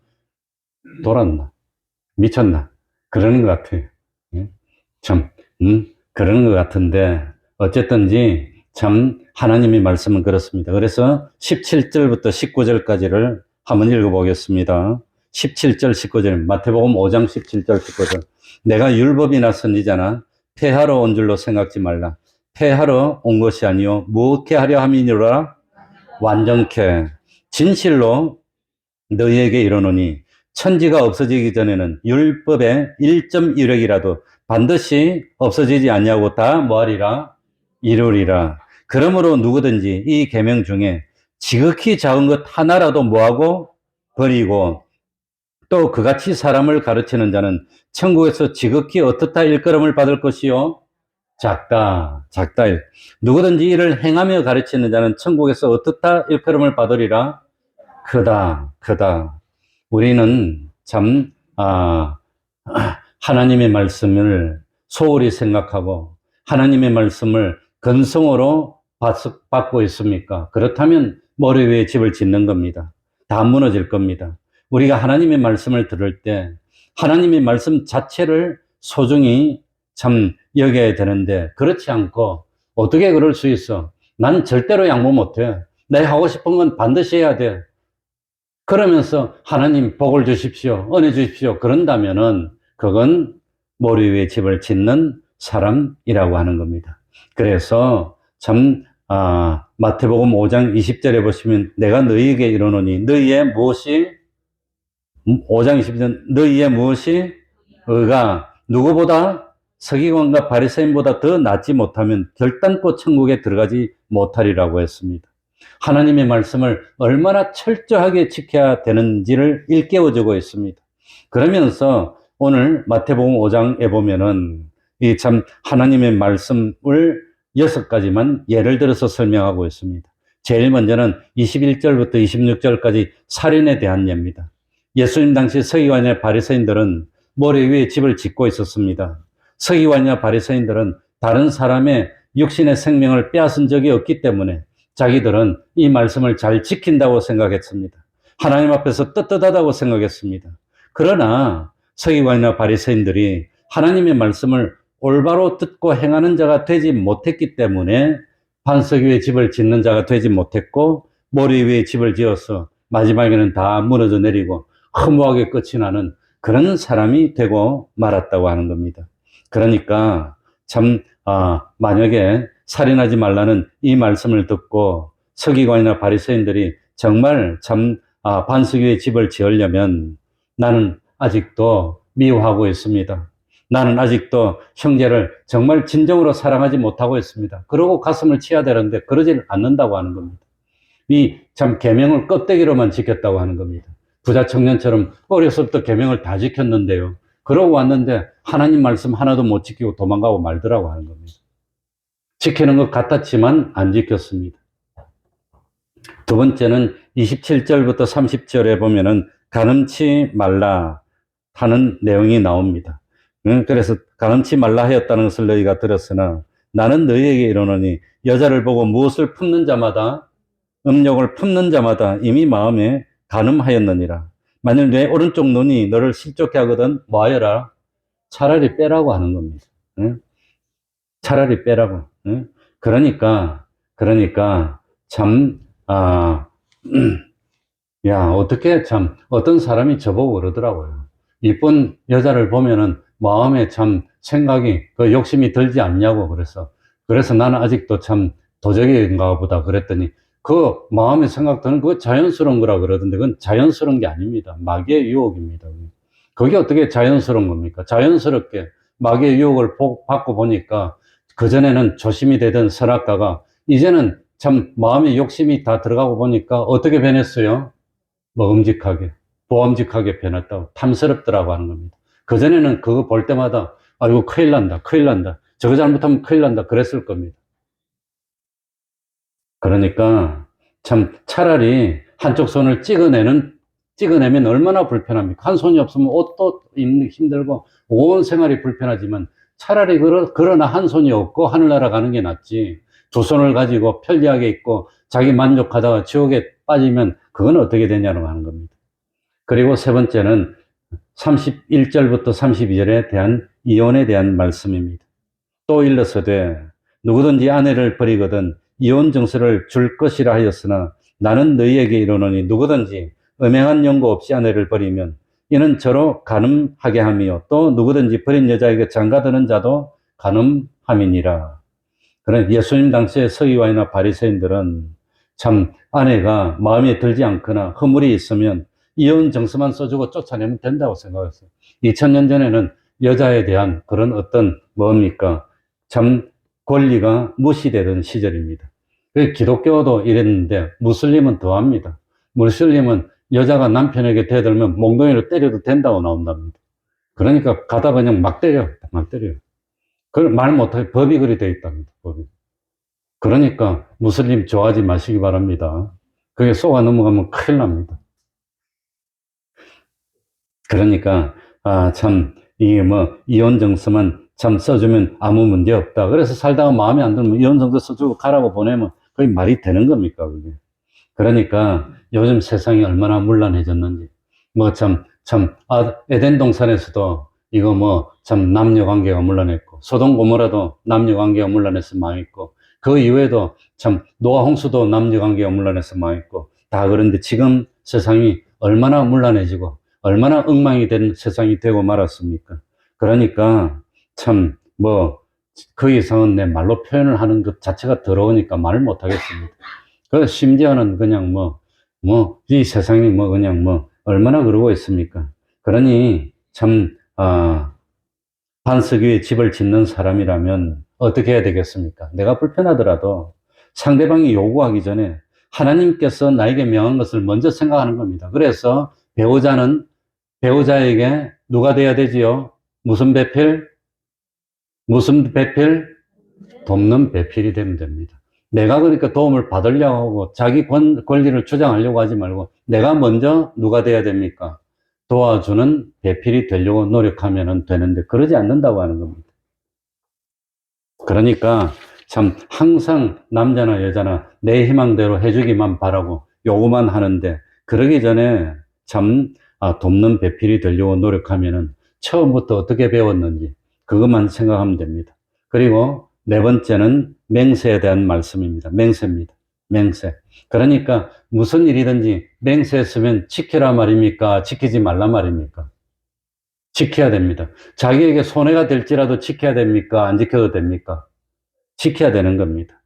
돌았나? 미쳤나? 그러는 것 같아요. 참, 그러는 것 같은데, 어쨌든지 참 하나님의 말씀은 그렇습니다. 그래서 17절부터 19절까지를 한번 읽어보겠습니다. 17절, 19절, 마태복음 5장 17절, 19절. 내가 율법이나 선지자나 폐하러 온 줄로 생각지 말라. 폐하러 온 것이 아니요 무엇게 하려 함이니라? 완전케. 진실로 너희에게 이르노니 천지가 없어지기 전에는 율법의 1.1획이라도 반드시 없어지지 않냐고 다 뭐하리라? 이루리라. 그러므로 누구든지 이 계명 중에 지극히 작은 것 하나라도 뭐하고 버리고 또 그같이 사람을 가르치는 자는 천국에서 지극히 어떻다 일컬음을 받을 것이요? 작다. 누구든지 이를 행하며 가르치는 자는 천국에서 어떻다 일컬음을 받으리라? 크다. 우리는 참, 하나님의 말씀을 소홀히 생각하고 하나님의 말씀을 근성으로 받고 있습니까? 그렇다면 모래 위에 집을 짓는 겁니다. 다 무너질 겁니다. 우리가 하나님의 말씀을 들을 때 하나님의 말씀 자체를 소중히 참 여겨야 되는데 그렇지 않고 어떻게 그럴 수 있어? 난 절대로 양보 못해. 내가 하고 싶은 건 반드시 해야 돼. 그러면서 하나님 복을 주십시오. 은혜 주십시오. 그런다면은 그건 모래 위에 집을 짓는 사람이라고 하는 겁니다. 그래서 참 마태복음 5장 20절에 보시면 내가 너희에게 이르노니 너희의 무엇이 5장 20절 너희의 무엇이 의가 누구보다 서기관과 바리새인보다 더 낫지 못하면 결단코 천국에 들어가지 못하리라고 했습니다. 하나님의 말씀을 얼마나 철저하게 지켜야 되는지를 일깨워주고 있습니다. 그러면서 오늘 마태복음 5장에 보면은 이 참 하나님의 말씀을 6가지만 예를 들어서 설명하고 있습니다. 제일 먼저는 21절부터 26절까지 살인에 대한 예입니다. 예수님 당시 서기관이나 바리새인들은 모래 위에 집을 짓고 있었습니다. 서기관이나 바리새인들은 다른 사람의 육신의 생명을 빼앗은 적이 없기 때문에 자기들은 이 말씀을 잘 지킨다고 생각했습니다. 하나님 앞에서 떳떳하다고 생각했습니다. 그러나 서기관이나 바리새인들이 하나님의 말씀을 올바로 듣고 행하는 자가 되지 못했기 때문에 반석 위에 집을 짓는 자가 되지 못했고 모래 위에 집을 지어서 마지막에는 다 무너져 내리고 허무하게 끝이 나는 그런 사람이 되고 말았다고 하는 겁니다. 그러니까 참 만약에 살인하지 말라는 이 말씀을 듣고 서기관이나 바리새인들이 정말 참 반석 위에 집을 지으려면 나는 아직도 미워하고 있습니다. 나는 아직도 형제를 정말 진정으로 사랑하지 못하고 있습니다. 그러고 가슴을 치야 되는데 그러질 않는다고 하는 겁니다. 이 참 계명을 껍데기로만 지켰다고 하는 겁니다. 부자 청년처럼 어려서부터 계명을 다 지켰는데요. 그러고 왔는데 하나님 말씀 하나도 못 지키고 도망가고 말더라고 하는 겁니다. 지키는 것 같았지만 안 지켰습니다. 두 번째는 27절부터 30절에 보면은 가늠치 말라 하는 내용이 나옵니다. 그래서 가늠치 말라 하였다는 것을 너희가 들었으나 나는 너희에게 이르노니 여자를 보고 무엇을 품는 자마다 음욕을 품는 자마다 이미 마음에 가늠하였느니라. 만일 내 오른쪽 눈이 너를 실족해 하거든 뭐하여라? 차라리 빼라고 하는 겁니다. 차라리 빼라고. 그러니까 참 야, 어떻게 참 어떤 사람이 저보고 그러더라고요. 이쁜 여자를 보면은 마음에 참 생각이 그 욕심이 들지 않냐고 그래서 나는 아직도 참 도적인가 보다 그랬더니 그 마음에 생각 드는 그거 자연스러운 거라 그러던데 그건 자연스러운 게 아닙니다. 마귀의 유혹입니다. 그게 어떻게 자연스러운 겁니까? 자연스럽게 마귀의 유혹을 받고 보니까 그전에는 조심이 되던 선악과가 이제는 참 마음의 욕심이 다 들어가고 보니까 어떻게 변했어요? 먹음직하게, 보암직하게 변했다고 탐스럽더라고 하는 겁니다. 그전에는 그거 볼 때마다 아이고 큰일 난다. 저거 잘못하면 큰일 난다. 그랬을 겁니다. 그러니까 참 차라리 한쪽 손을 찍어내면 얼마나 불편합니까? 한 손이 없으면 옷도 입는 힘들고 온 생활이 불편하지만 차라리 그러나 한 손이 없고 하늘나라 가는 게 낫지. 두 손을 가지고 편리하게 있고 자기 만족하다가 지옥에 빠지면 그건 어떻게 되냐고 하는 겁니다. 그리고 세 번째는 31절부터 32절에 대한 이혼에 대한 말씀입니다. 또 일러서되 누구든지 아내를 버리거든 이혼 증서를 줄 것이라 하였으나 나는 너희에게 이르노니 누구든지 음행한 연고 없이 아내를 버리면 이는 저로 간음하게 함이요 또 누구든지 버린 여자에게 장가드는 자도 간음함이니라. 그런 예수님 당시의 서기관이나 바리새인들은 참 아내가 마음에 들지 않거나 허물이 있으면 이혼 증서만 써주고 쫓아내면 된다고 생각했어요. 2000년 전에는 여자에 대한 그런 어떤 뭡니까 참 권리가 무시되던 시절입니다. 기독교도 이랬는데 무슬림은 더합니다. 무슬림은 여자가 남편에게 대들면 몽둥이로 때려도 된다고 나온답니다. 그러니까 가다 그냥 막 때려요. 그걸 말 못하게 법이 그리 되어 있답니다. 법이. 그러니까 무슬림 좋아하지 마시기 바랍니다. 그게 속아 넘어가면 큰일 납니다. 그러니까 참 이게 이혼 증서만 참 써주면 아무 문제 없다. 그래서 살다가 마음에 안 들면 이 정도 써주고 가라고 보내면 그게 말이 되는 겁니까, 그게. 그러니까 요즘 세상이 얼마나 문란해졌는지. 뭐 에덴 동산에서도 이거 뭐 참 남녀 관계가 문란했고, 소돔 고모라도 남녀 관계가 문란해서 망했고, 그 이후에도 참 노아 홍수도 남녀 관계가 문란해서 망했고, 다 그런데 지금 세상이 얼마나 문란해지고, 얼마나 엉망이 된 세상이 되고 말았습니까? 그러니까 참 뭐 그 이상은 내 말로 표현을 하는 것 자체가 더러우니까 말을 못 하겠습니다. 그 심지어는 그냥 이 세상이 그냥 얼마나 그러고 있습니까? 그러니 참, 반석 위에 집을 짓는 사람이라면 어떻게 해야 되겠습니까? 내가 불편하더라도 상대방이 요구하기 전에 하나님께서 나에게 명한 것을 먼저 생각하는 겁니다. 그래서 배우자에게 누가 돼야 되지요? 무슨 배필? 돕는 배필이 되면 됩니다. 내가 그러니까 도움을 받으려고 하고 자기 권리를 주장하려고 하지 말고 내가 먼저 누가 돼야 됩니까? 도와주는 배필이 되려고 노력하면 되는데 그러지 않는다고 하는 겁니다. 그러니까 참 항상 남자나 여자나 내 희망대로 해주기만 바라고 요구만 하는데 그러기 전에 참 돕는 배필이 되려고 노력하면 처음부터 어떻게 배웠는지 그것만 생각하면 됩니다. 그리고 네 번째는 맹세에 대한 말씀입니다. 맹세입니다. 맹세. 그러니까 무슨 일이든지 맹세했으면 지켜라 말입니까? 지키지 말라 말입니까? 지켜야 됩니다. 자기에게 손해가 될지라도 지켜야 됩니까? 안 지켜도 됩니까? 지켜야 되는 겁니다.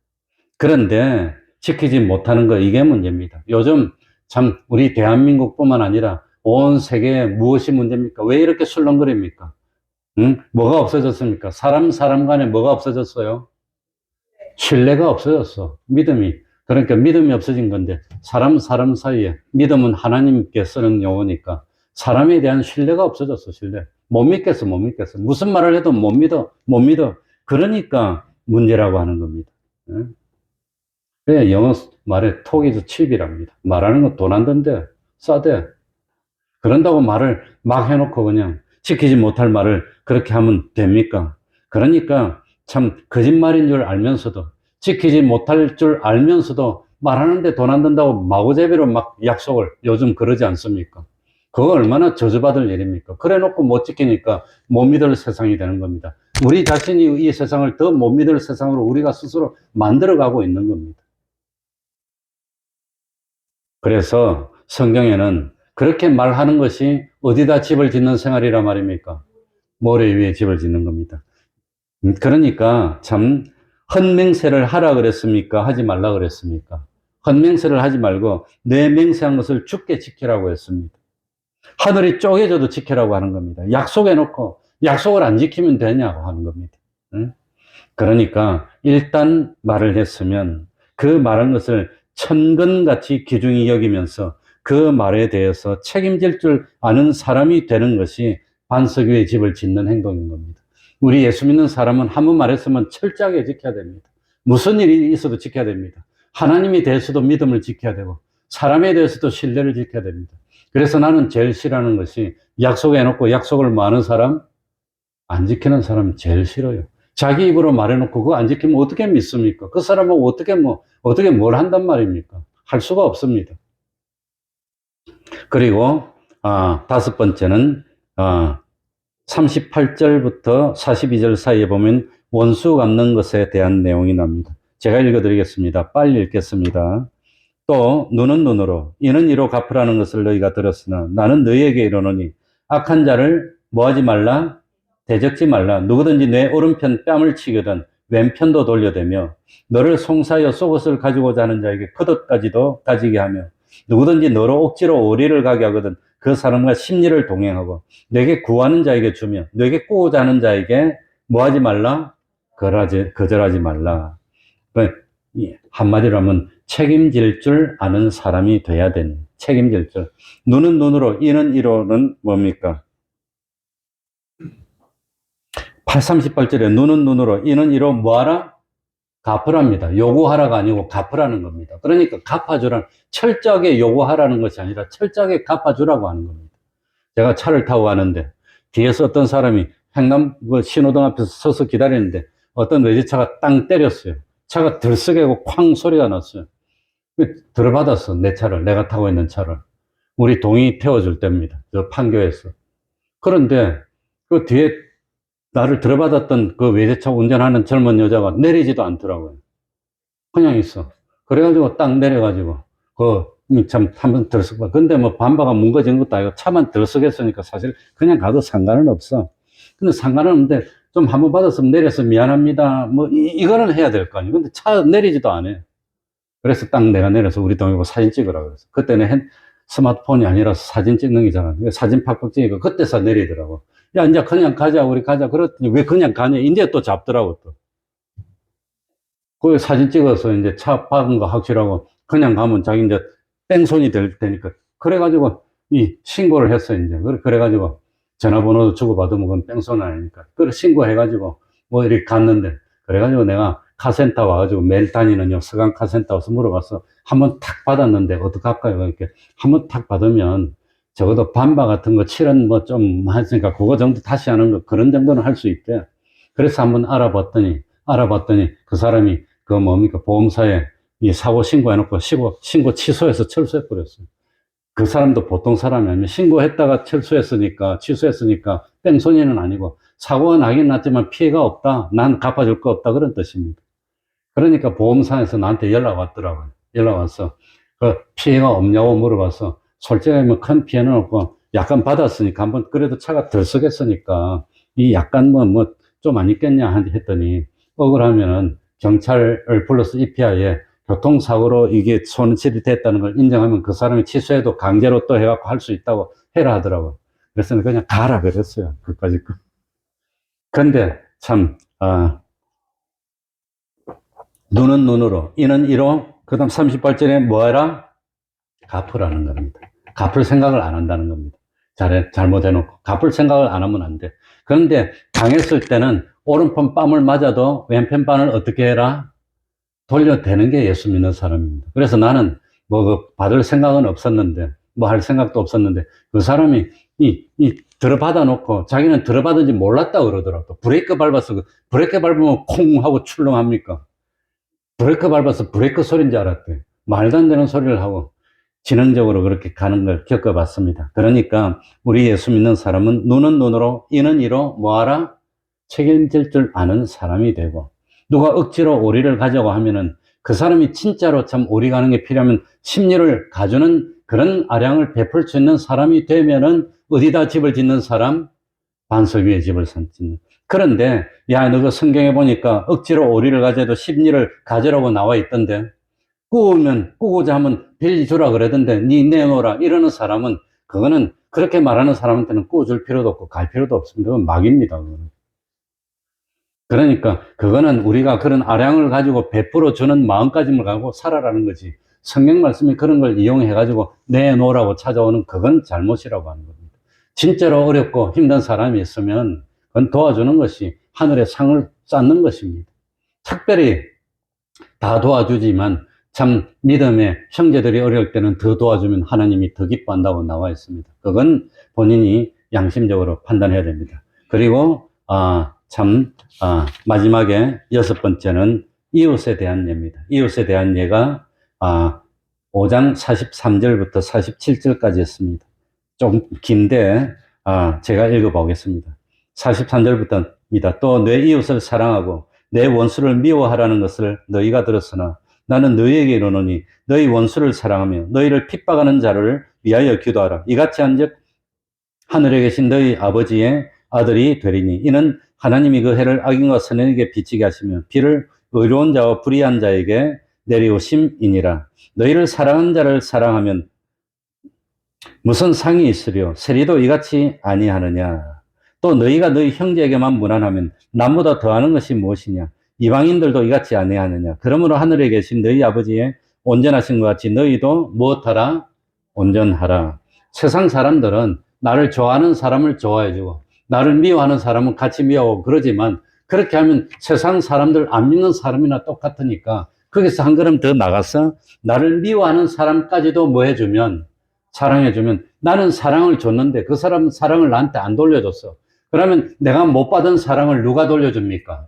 그런데 지키지 못하는 거 이게 문제입니다. 요즘 참 우리 대한민국뿐만 아니라 온 세계에 무엇이 문제입니까? 왜 이렇게 술렁거립니까? 뭐가 없어졌습니까? 사람 간에 뭐가 없어졌어요? 신뢰가 없어졌어. 믿음이. 그러니까 믿음이 없어진 건데 사람 사이에 믿음은 하나님께 쓰는 용어니까 사람에 대한 신뢰가 없어졌어. 신뢰. 못 믿겠어. 무슨 말을 해도 못 믿어. 그러니까 문제라고 하는 겁니다. 그래 영어 말에 톡이즈 칩이랍니다. 말하는 거 돈 안 든대. 싸대. 그런다고 말을 막 해놓고 그냥 지키지 못할 말을 그렇게 하면 됩니까? 그러니까 참 거짓말인 줄 알면서도 지키지 못할 줄 알면서도 말하는데 돈 안 든다고 마구잡이로 막 약속을 요즘 그러지 않습니까? 그거 얼마나 저주받을 일입니까? 그래 놓고 못 지키니까 못 믿을 세상이 되는 겁니다. 우리 자신이 이 세상을 더 못 믿을 세상으로 우리가 스스로 만들어가고 있는 겁니다. 그래서 성경에는 그렇게 말하는 것이 어디다 집을 짓는 생활이란 말입니까? 모래 위에 집을 짓는 겁니다. 그러니까 참 헛맹세를 하라 그랬습니까? 하지 말라 그랬습니까? 헛맹세를 하지 말고 내 맹세한 것을 주께 지키라고 했습니다. 하늘이 쪼개져도 지키라고 하는 겁니다. 약속해놓고 약속을 안 지키면 되냐고 하는 겁니다. 그러니까 일단 말을 했으면 그 말한 것을 천근같이 귀중히 여기면서 그 말에 대해서 책임질 줄 아는 사람이 되는 것이 반석 위에 집을 짓는 행동인 겁니다. 우리 예수 믿는 사람은 한 번 말했으면 철저하게 지켜야 됩니다. 무슨 일이 있어도 지켜야 됩니다. 하나님에 대해서도 믿음을 지켜야 되고 사람에 대해서도 신뢰를 지켜야 됩니다. 그래서 나는 제일 싫어하는 것이 약속해놓고 약속을 많은 사람, 안 지키는 사람 제일 싫어요. 자기 입으로 말해놓고 그거 안 지키면 어떻게 믿습니까? 그 사람하고 어떻게 뭘 한단 말입니까? 할 수가 없습니다. 그리고 다섯 번째는 38절부터 42절 사이에 보면 원수 갚는 것에 대한 내용이 나옵니다. 제가 읽어드리겠습니다. 빨리 읽겠습니다. 또 눈은 눈으로 이는 이로 갚으라는 것을 너희가 들었으나 나는 너희에게 이르노니 악한 자를 뭐하지 말라? 대적지 말라. 누구든지 내 오른편 뺨을 치거든 왼편도 돌려대며 너를 송사하여 속옷을 가지고자 하는 자에게 겉옷까지도 가지게 하며 누구든지 너로 억지로 어리를 가게 하거든 그 사람과 심리를 동행하고 내게 구하는 자에게 주며 내게 꾸고자 하는 자에게 뭐하지 말라? 거절하지 말라. 한마디로 하면 책임질 줄 아는 사람이 돼야 되는 책임질 줄. 눈은 눈으로 이는 이로는 뭡니까? 38절에 눈은 눈으로 이는 이로 뭐하라? 갚으랍니다. 요구하라가 아니고 갚으라는 겁니다. 그러니까 갚아주라는, 철저하게 요구하라는 것이 아니라 철저하게 갚아주라고 하는 겁니다. 제가 차를 타고 가는데 뒤에서 어떤 사람이 횡남 그 신호등 앞에서 서서 기다리는데 어떤 외제차가 땅 때렸어요. 차가 들썩이고 쾅 소리가 났어요. 들어받았어, 내 차를. 내가 타고 있는 차를. 우리 동이 태워줄 때입니다. 저 판교에서. 그런데 그 뒤에 나를 들어받았던 그 외제차 운전하는 젊은 여자가 내리지도 않더라고요. 그냥 있어. 그래가지고 딱 내려가지고, 참, 한번 들썩. 근데 뭐 반바가 뭉거진 것도 아니고 차만 들썩했으니까 사실 그냥 가도 상관은 없어. 근데 상관은 없는데 좀 한번 받았으면 내려서 미안합니다. 뭐, 이거는 해야 될 거 아니에요. 근데 차 내리지도 않아요. 그래서 딱 내가 내려서 우리 동이고 사진 찍으라 그랬어. 그때는 스마트폰이 아니라서 사진 찍는 게잖아. 사진 팍팍 찍으니까 그때서 내리더라고. 야, 이제 그냥 가자, 우리 가자. 그랬더니 왜 그냥 가냐. 이제 또 잡더라고, 또. 그 사진 찍어서 이제 차 박은 거 확실하고 그냥 가면 자기 이제 뺑손이 될 테니까. 그래가지고 신고를 했어, 이제. 그래가지고 전화번호도 주고받으면 그건 뺑손 아니니까. 그래, 신고해가지고 뭐 이렇게 갔는데. 그래가지고 내가 카센터 와가지고 매일 다니는 서강 카센터 와서 물어봤어. 한번 탁 받았는데 어떡할까요? 이렇게 한번 탁 받으면 적어도 반바 같은 거 칠은 뭐 좀 했으니까 그거 정도 다시 하는 거 그런 정도는 할 수 있대. 그래서 한번 알아봤더니 그 사람이 그 뭡니까 보험사에 이 사고 신고해놓고 신고 취소해서 철수해버렸어요. 그 사람도 보통 사람이 아니면 신고했다가 취소했으니까 뺑소니는 아니고 사고가 나긴 났지만 피해가 없다. 난 갚아줄 거 없다. 그런 뜻입니다. 그러니까 보험사에서 나한테 연락 왔더라고요. 연락 왔어. 그 피해가 없냐고 물어봐서 솔직히 뭐 큰 피해는 없고 약간 받았으니까 한번 그래도 차가 들썩했으니까 이 약간 뭐 좀 안 있겠냐 했더니 억울하면은 경찰을 불러서 EPI에 교통사고로 이게 손실이 됐다는 걸 인정하면 그 사람이 취소해도 강제로 또 해갖고 할 수 있다고 해라 하더라고요. 그래서 그냥 가라 그랬어요. 그까짓 거. 근데 참, 눈은 눈으로, 이는 이로, 그 다음 38절에 뭐 해라? 갚으라는 겁니다. 갚을 생각을 안 한다는 겁니다. 잘못해놓고. 갚을 생각을 안 하면 안 돼. 그런데 당했을 때는 오른편 뺨을 맞아도 왼편 뺨을 어떻게 해라? 돌려대는 게 예수 믿는 사람입니다. 그래서 나는 뭐 받을 생각은 없었는데, 뭐 할 생각도 없었는데, 그 사람이 들어받아 놓고 자기는 들어받은지 몰랐다 그러더라고. 브레이크 밟아서, 브레이크 밟으면 콩 하고 출렁합니까? 브레이크 밟아서 브레이크 소리인 줄 알았대. 말도 안 되는 소리를 하고 지능적으로 그렇게 가는 걸 겪어봤습니다. 그러니까 우리 예수 믿는 사람은 눈은 눈으로, 이는 이로 뭐하라? 책임질 줄 아는 사람이 되고, 누가 억지로 오리를 가자고 하면은 그 사람이 진짜로 참 오리 가는 게 필요하면 심리를 가주는 그런 아량을 베풀 수 있는 사람이 되면은 어디다 집을 짓는 사람? 반석 위에 집을 짓는. 그런데 야, 너가 성경에 보니까 억지로 오리를 가져도 심리를 가져라고 나와 있던데, 꾸고자 하면 빌려주라 그러던데 니 내놓으라 이러는 사람은, 그거는 그렇게 말하는 사람한테는 꾸어줄 필요도 없고 갈 필요도 없습니다. 그건 막입니다. 그거는. 그러니까 그거는 우리가 그런 아량을 가지고 베풀어 주는 마음가짐을 가지고 살아라는 거지. 성경 말씀이 그런 걸 이용해 가지고 내놓으라고 찾아오는, 그건 잘못이라고 하는 겁니다. 진짜로 어렵고 힘든 사람이 있으면 그건 도와주는 것이 하늘의 상을 쌓는 것입니다. 특별히 다 도와주지만 참 믿음의 형제들이 어려울 때는 더 도와주면 하나님이 더 기뻐한다고 나와 있습니다. 그건 본인이 양심적으로 판단해야 됩니다. 그리고 마지막에 6번째는 이웃에 대한 예입니다. 이웃에 대한 예가 5장 43절부터 47절까지 있습니다. 좀 긴데 제가 읽어보겠습니다. 43절부터입니다. 또 내 이웃을 사랑하고 내 원수를 미워하라는 것을 너희가 들었으나 나는 너희에게 이르노니 너희 원수를 사랑하며 너희를 핍박하는 자를 위하여 기도하라. 이같이 한즉 하늘에 계신 너희 아버지의 아들이 되리니 이는 하나님이 그 해를 악인과 선인에게 비치게 하시며 비를 의로운 자와 불의한 자에게 내리오심이니라. 너희를 사랑하는 자를 사랑하면 무슨 상이 있으려? 세리도 이같이 아니하느냐? 또 너희가 너희 형제에게만 무난하면 남보다 더하는 것이 무엇이냐? 이방인들도 이같이 아니하느냐? 그러므로 하늘에 계신 너희 아버지의 온전하신 것 같이 너희도 무엇하라? 온전하라. 세상 사람들은 나를 좋아하는 사람을 좋아해주고 나를 미워하는 사람은 같이 미워하고 그러지만, 그렇게 하면 세상 사람들 안 믿는 사람이나 똑같으니까 거기서 한 걸음 더 나가서 나를 미워하는 사람까지도 뭐 해주면, 사랑해주면, 나는 사랑을 줬는데 그 사람은 사랑을 나한테 안 돌려줬어. 그러면 내가 못 받은 사랑을 누가 돌려줍니까?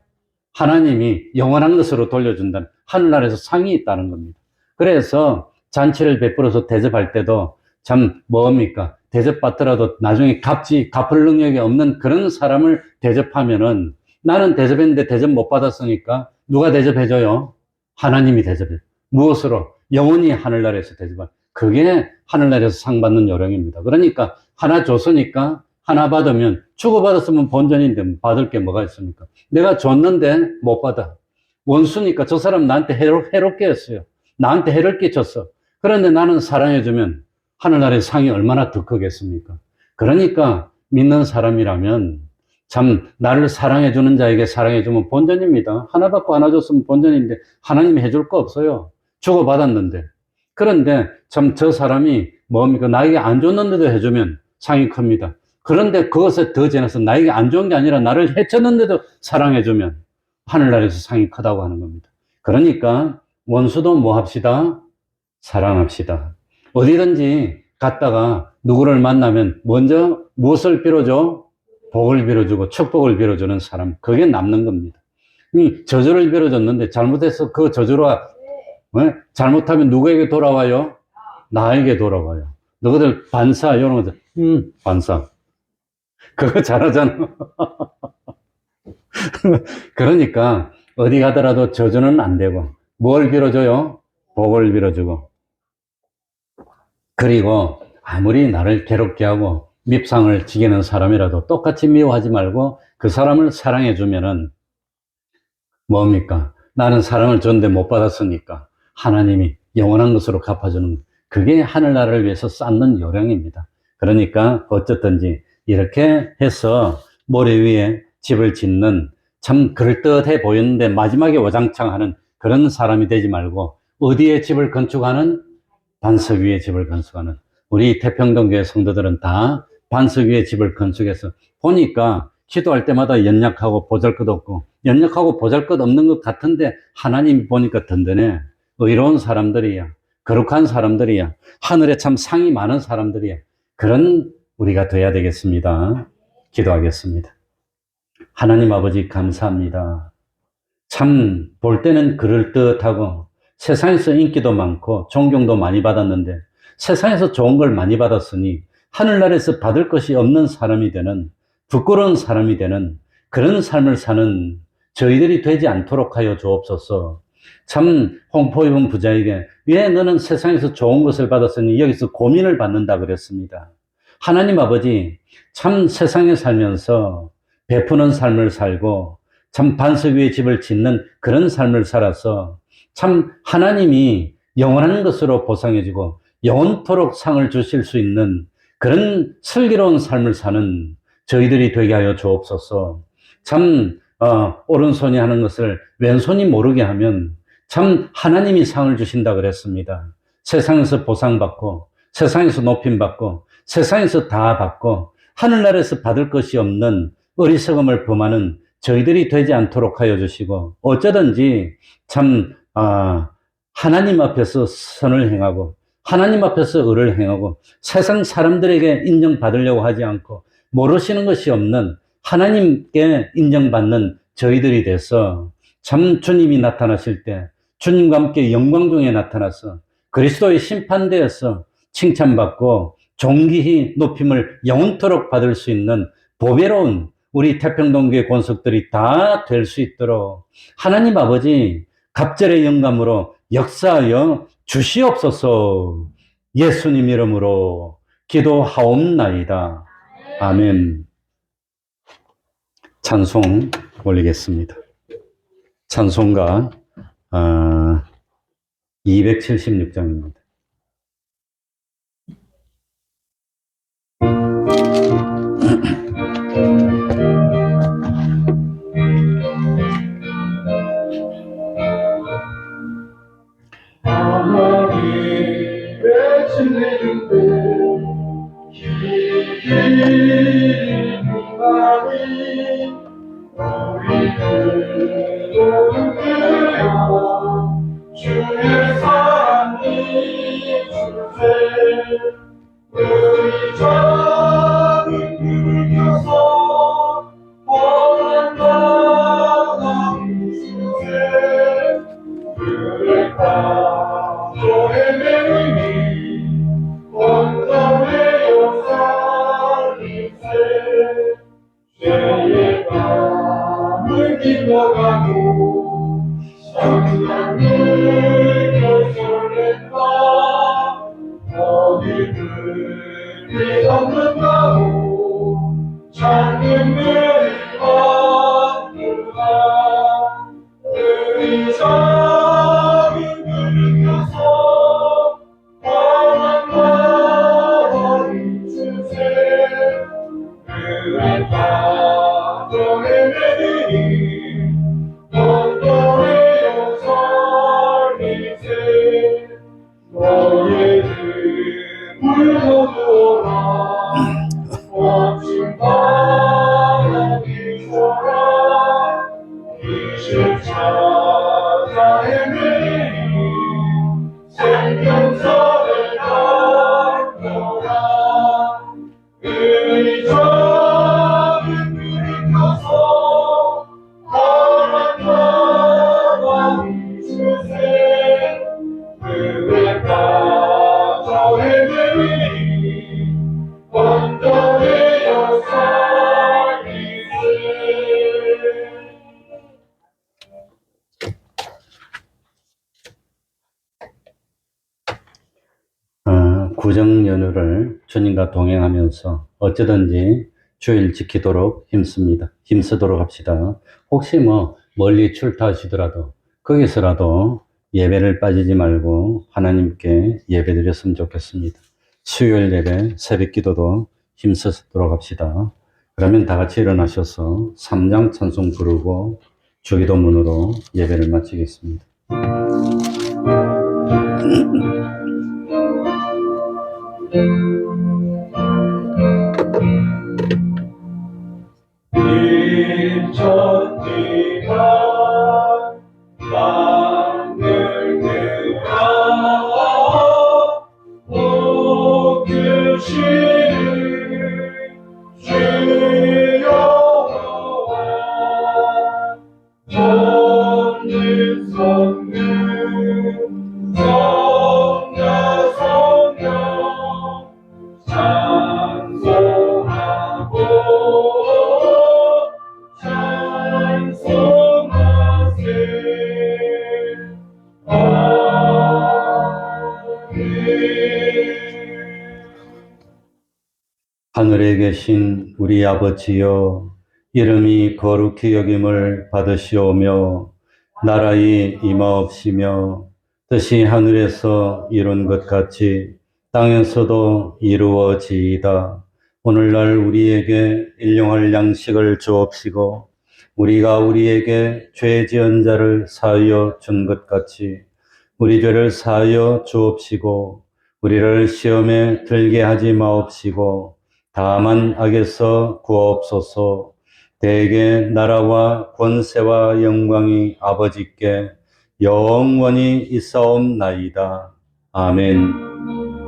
하나님이 영원한 것으로 돌려준다면 하늘나라에서 상이 있다는 겁니다. 그래서 잔치를 베풀어서 대접할 때도 참 뭡니까? 대접받더라도 나중에 갚을 능력이 없는 그런 사람을 대접하면은 나는 대접했는데 대접 못 받았으니까 누가 대접해줘요? 하나님이 대접해요. 무엇으로? 영원히 하늘나라에서 대접한. 그게 하늘나라에서 상 받는 요령입니다. 그러니까 하나 줬으니까 하나 받으면 주고받았으면 본전인데 받을 게 뭐가 있습니까? 내가 줬는데 못 받아. 원수니까 저 사람 나한테 해롭게 했어요. 나한테 해를 끼쳤어. 그런데 나는 사랑해주면 하늘나라의 상이 얼마나 더 크겠습니까? 그러니까 믿는 사람이라면 참 나를 사랑해주는 자에게 사랑해주면 본전입니다. 하나 받고 하나 줬으면 본전인데 하나님이 해줄 거 없어요. 주고받았는데. 그런데 참 저 사람이 뭡니까? 나에게 안 줬는데도 해주면 상이 큽니다. 그런데 그것에 더 지나서 나에게 안 좋은 게 아니라 나를 해쳤는데도 사랑해주면 하늘나라에서 상이 크다고 하는 겁니다. 그러니까 원수도 뭐 합시다? 사랑합시다. 어디든지 갔다가 누구를 만나면 먼저 무엇을 빌어줘? 복을 빌어주고 축복을 빌어주는 사람. 그게 남는 겁니다. 저주를 빌어줬는데 잘못해서 그 저주가 잘못하면 누구에게 돌아와요? 나에게 돌아와요. 너희들 반사 이런 것들 반사 그거 잘하잖아. 그러니까 어디 가더라도 저주는 안 되고 뭘 빌어줘요? 복을 빌어주고 그리고 아무리 나를 괴롭게 하고 밉상을 지기는 사람이라도 똑같이 미워하지 말고 그 사람을 사랑해 주면은 뭡니까? 나는 사랑을 줬는데 못 받았으니까 하나님이 영원한 것으로 갚아주는 그게 하늘나라를 위해서 쌓는 요령입니다. 그러니까 어쨌든지 이렇게 해서 모래 위에 집을 짓는 참 그럴듯해 보이는데 마지막에 와장창하는 그런 사람이 되지 말고 어디에 집을 건축하는? 반석 위에 집을 건축하는 우리 태평동교회 성도들은 다 반석 위에 집을 건축해서 보니까 기도할 때마다 연약하고 보잘것없고 연약하고 보잘것없는 것 같은데 하나님이 보니까 든든해. 의로운 사람들이야. 거룩한 사람들이야. 하늘에 참 상이 많은 사람들이야. 그런 우리가 돼야 되겠습니다. 기도하겠습니다. 하나님 아버지 감사합니다. 참 볼 때는 그럴듯하고 세상에서 인기도 많고 존경도 많이 받았는데 세상에서 좋은 걸 많이 받았으니 하늘나라에서 받을 것이 없는 사람이 되는 부끄러운 사람이 되는 그런 삶을 사는 저희들이 되지 않도록 하여 주옵소서. 참 홍포 입은 부자에게 왜 너는 세상에서 좋은 것을 받았으니 여기서 고민을 받는다 그랬습니다. 하나님 아버지 참 세상에 살면서 베푸는 삶을 살고 참 반석 위에 집을 짓는 그런 삶을 살아서 참 하나님이 영원한 것으로 보상해주고 영원토록 상을 주실 수 있는 그런 슬기로운 삶을 사는 저희들이 되게 하여 주옵소서. 참 오른손이 하는 것을 왼손이 모르게 하면 참 하나님이 상을 주신다 그랬습니다. 세상에서 보상받고 세상에서 높임받고 세상에서 다 받고 하늘나라에서 받을 것이 없는 어리석음을 범하는 저희들이 되지 않도록 하여 주시고 어쩌든지 참 하나님 앞에서 선을 행하고 하나님 앞에서 의를 행하고 세상 사람들에게 인정받으려고 하지 않고 모르시는 것이 없는 하나님께 인정받는 저희들이 돼서 참 주님이 나타나실 때 주님과 함께 영광 중에 나타나서 그리스도의 심판대에서 칭찬받고 존귀히 높임을 영원토록 받을 수 있는 보배로운 우리 태평동교회 권속들이 다 될 수 있도록 하나님 아버지 갑절의 영감으로 역사하여 주시옵소서. 예수님 이름으로 기도하옵나이다. 아멘. 찬송 올리겠습니다. 찬송가 276장입니다. 하나님 외치는데 길이 많이 우리들은 그야 주의 사랑이 주세 우리 작은 불 켜서 가져의 매음이 온전해요 살림새 죄의 감을 기뻐가고 성령을 결설했다 너희들 없는 가로 작은 매일 받는다 의 작은 그릇 펴서 바람과 주세 그의 가정의 매들이 온도의 영설이세 너의 등을 거두어라 멋진 바람이 쏘라 이십 찾아의 매일 생명선을 닦여라 의 작은 불을 켜서 바람과 주세 그의 가정의 매일이 온전해요 살리세 구정 연휴를 주님과 동행하면서 어쩌든지 주일 지키도록 힘쓰도록 합시다. 혹시 멀리 출타하시더라도 거기서라도 예배를 빠지지 말고 하나님께 예배드렸으면 좋겠습니다. 수요일 예배, 새벽 기도도 힘쓰도록 합시다. 그러면 다 같이 일어나셔서 3장 찬송 부르고 주기도문으로 예배를 마치겠습니다. 인천지가 만들 때라 오 주시는 주여와 전는 성는 성자 성령 찬송하고 찬송하세 하늘에 계신 우리 아버지여, 이름이 거룩히 여김을 받으시오며 나라의 임하옵시며 뜻이 하늘에서 이룬 것 같이 땅에서도 이루어지이다. 오늘날 우리에게 일용할 양식을 주옵시고 우리가 우리에게 죄 지은 자를 사하여 준 것 같이 우리 죄를 사하여 주옵시고 우리를 시험에 들게 하지 마옵시고 다만 악에서 구하옵소서. 대개 나라와 권세와 영광이 아버지께 영원히 있사옵나이다. 아멘.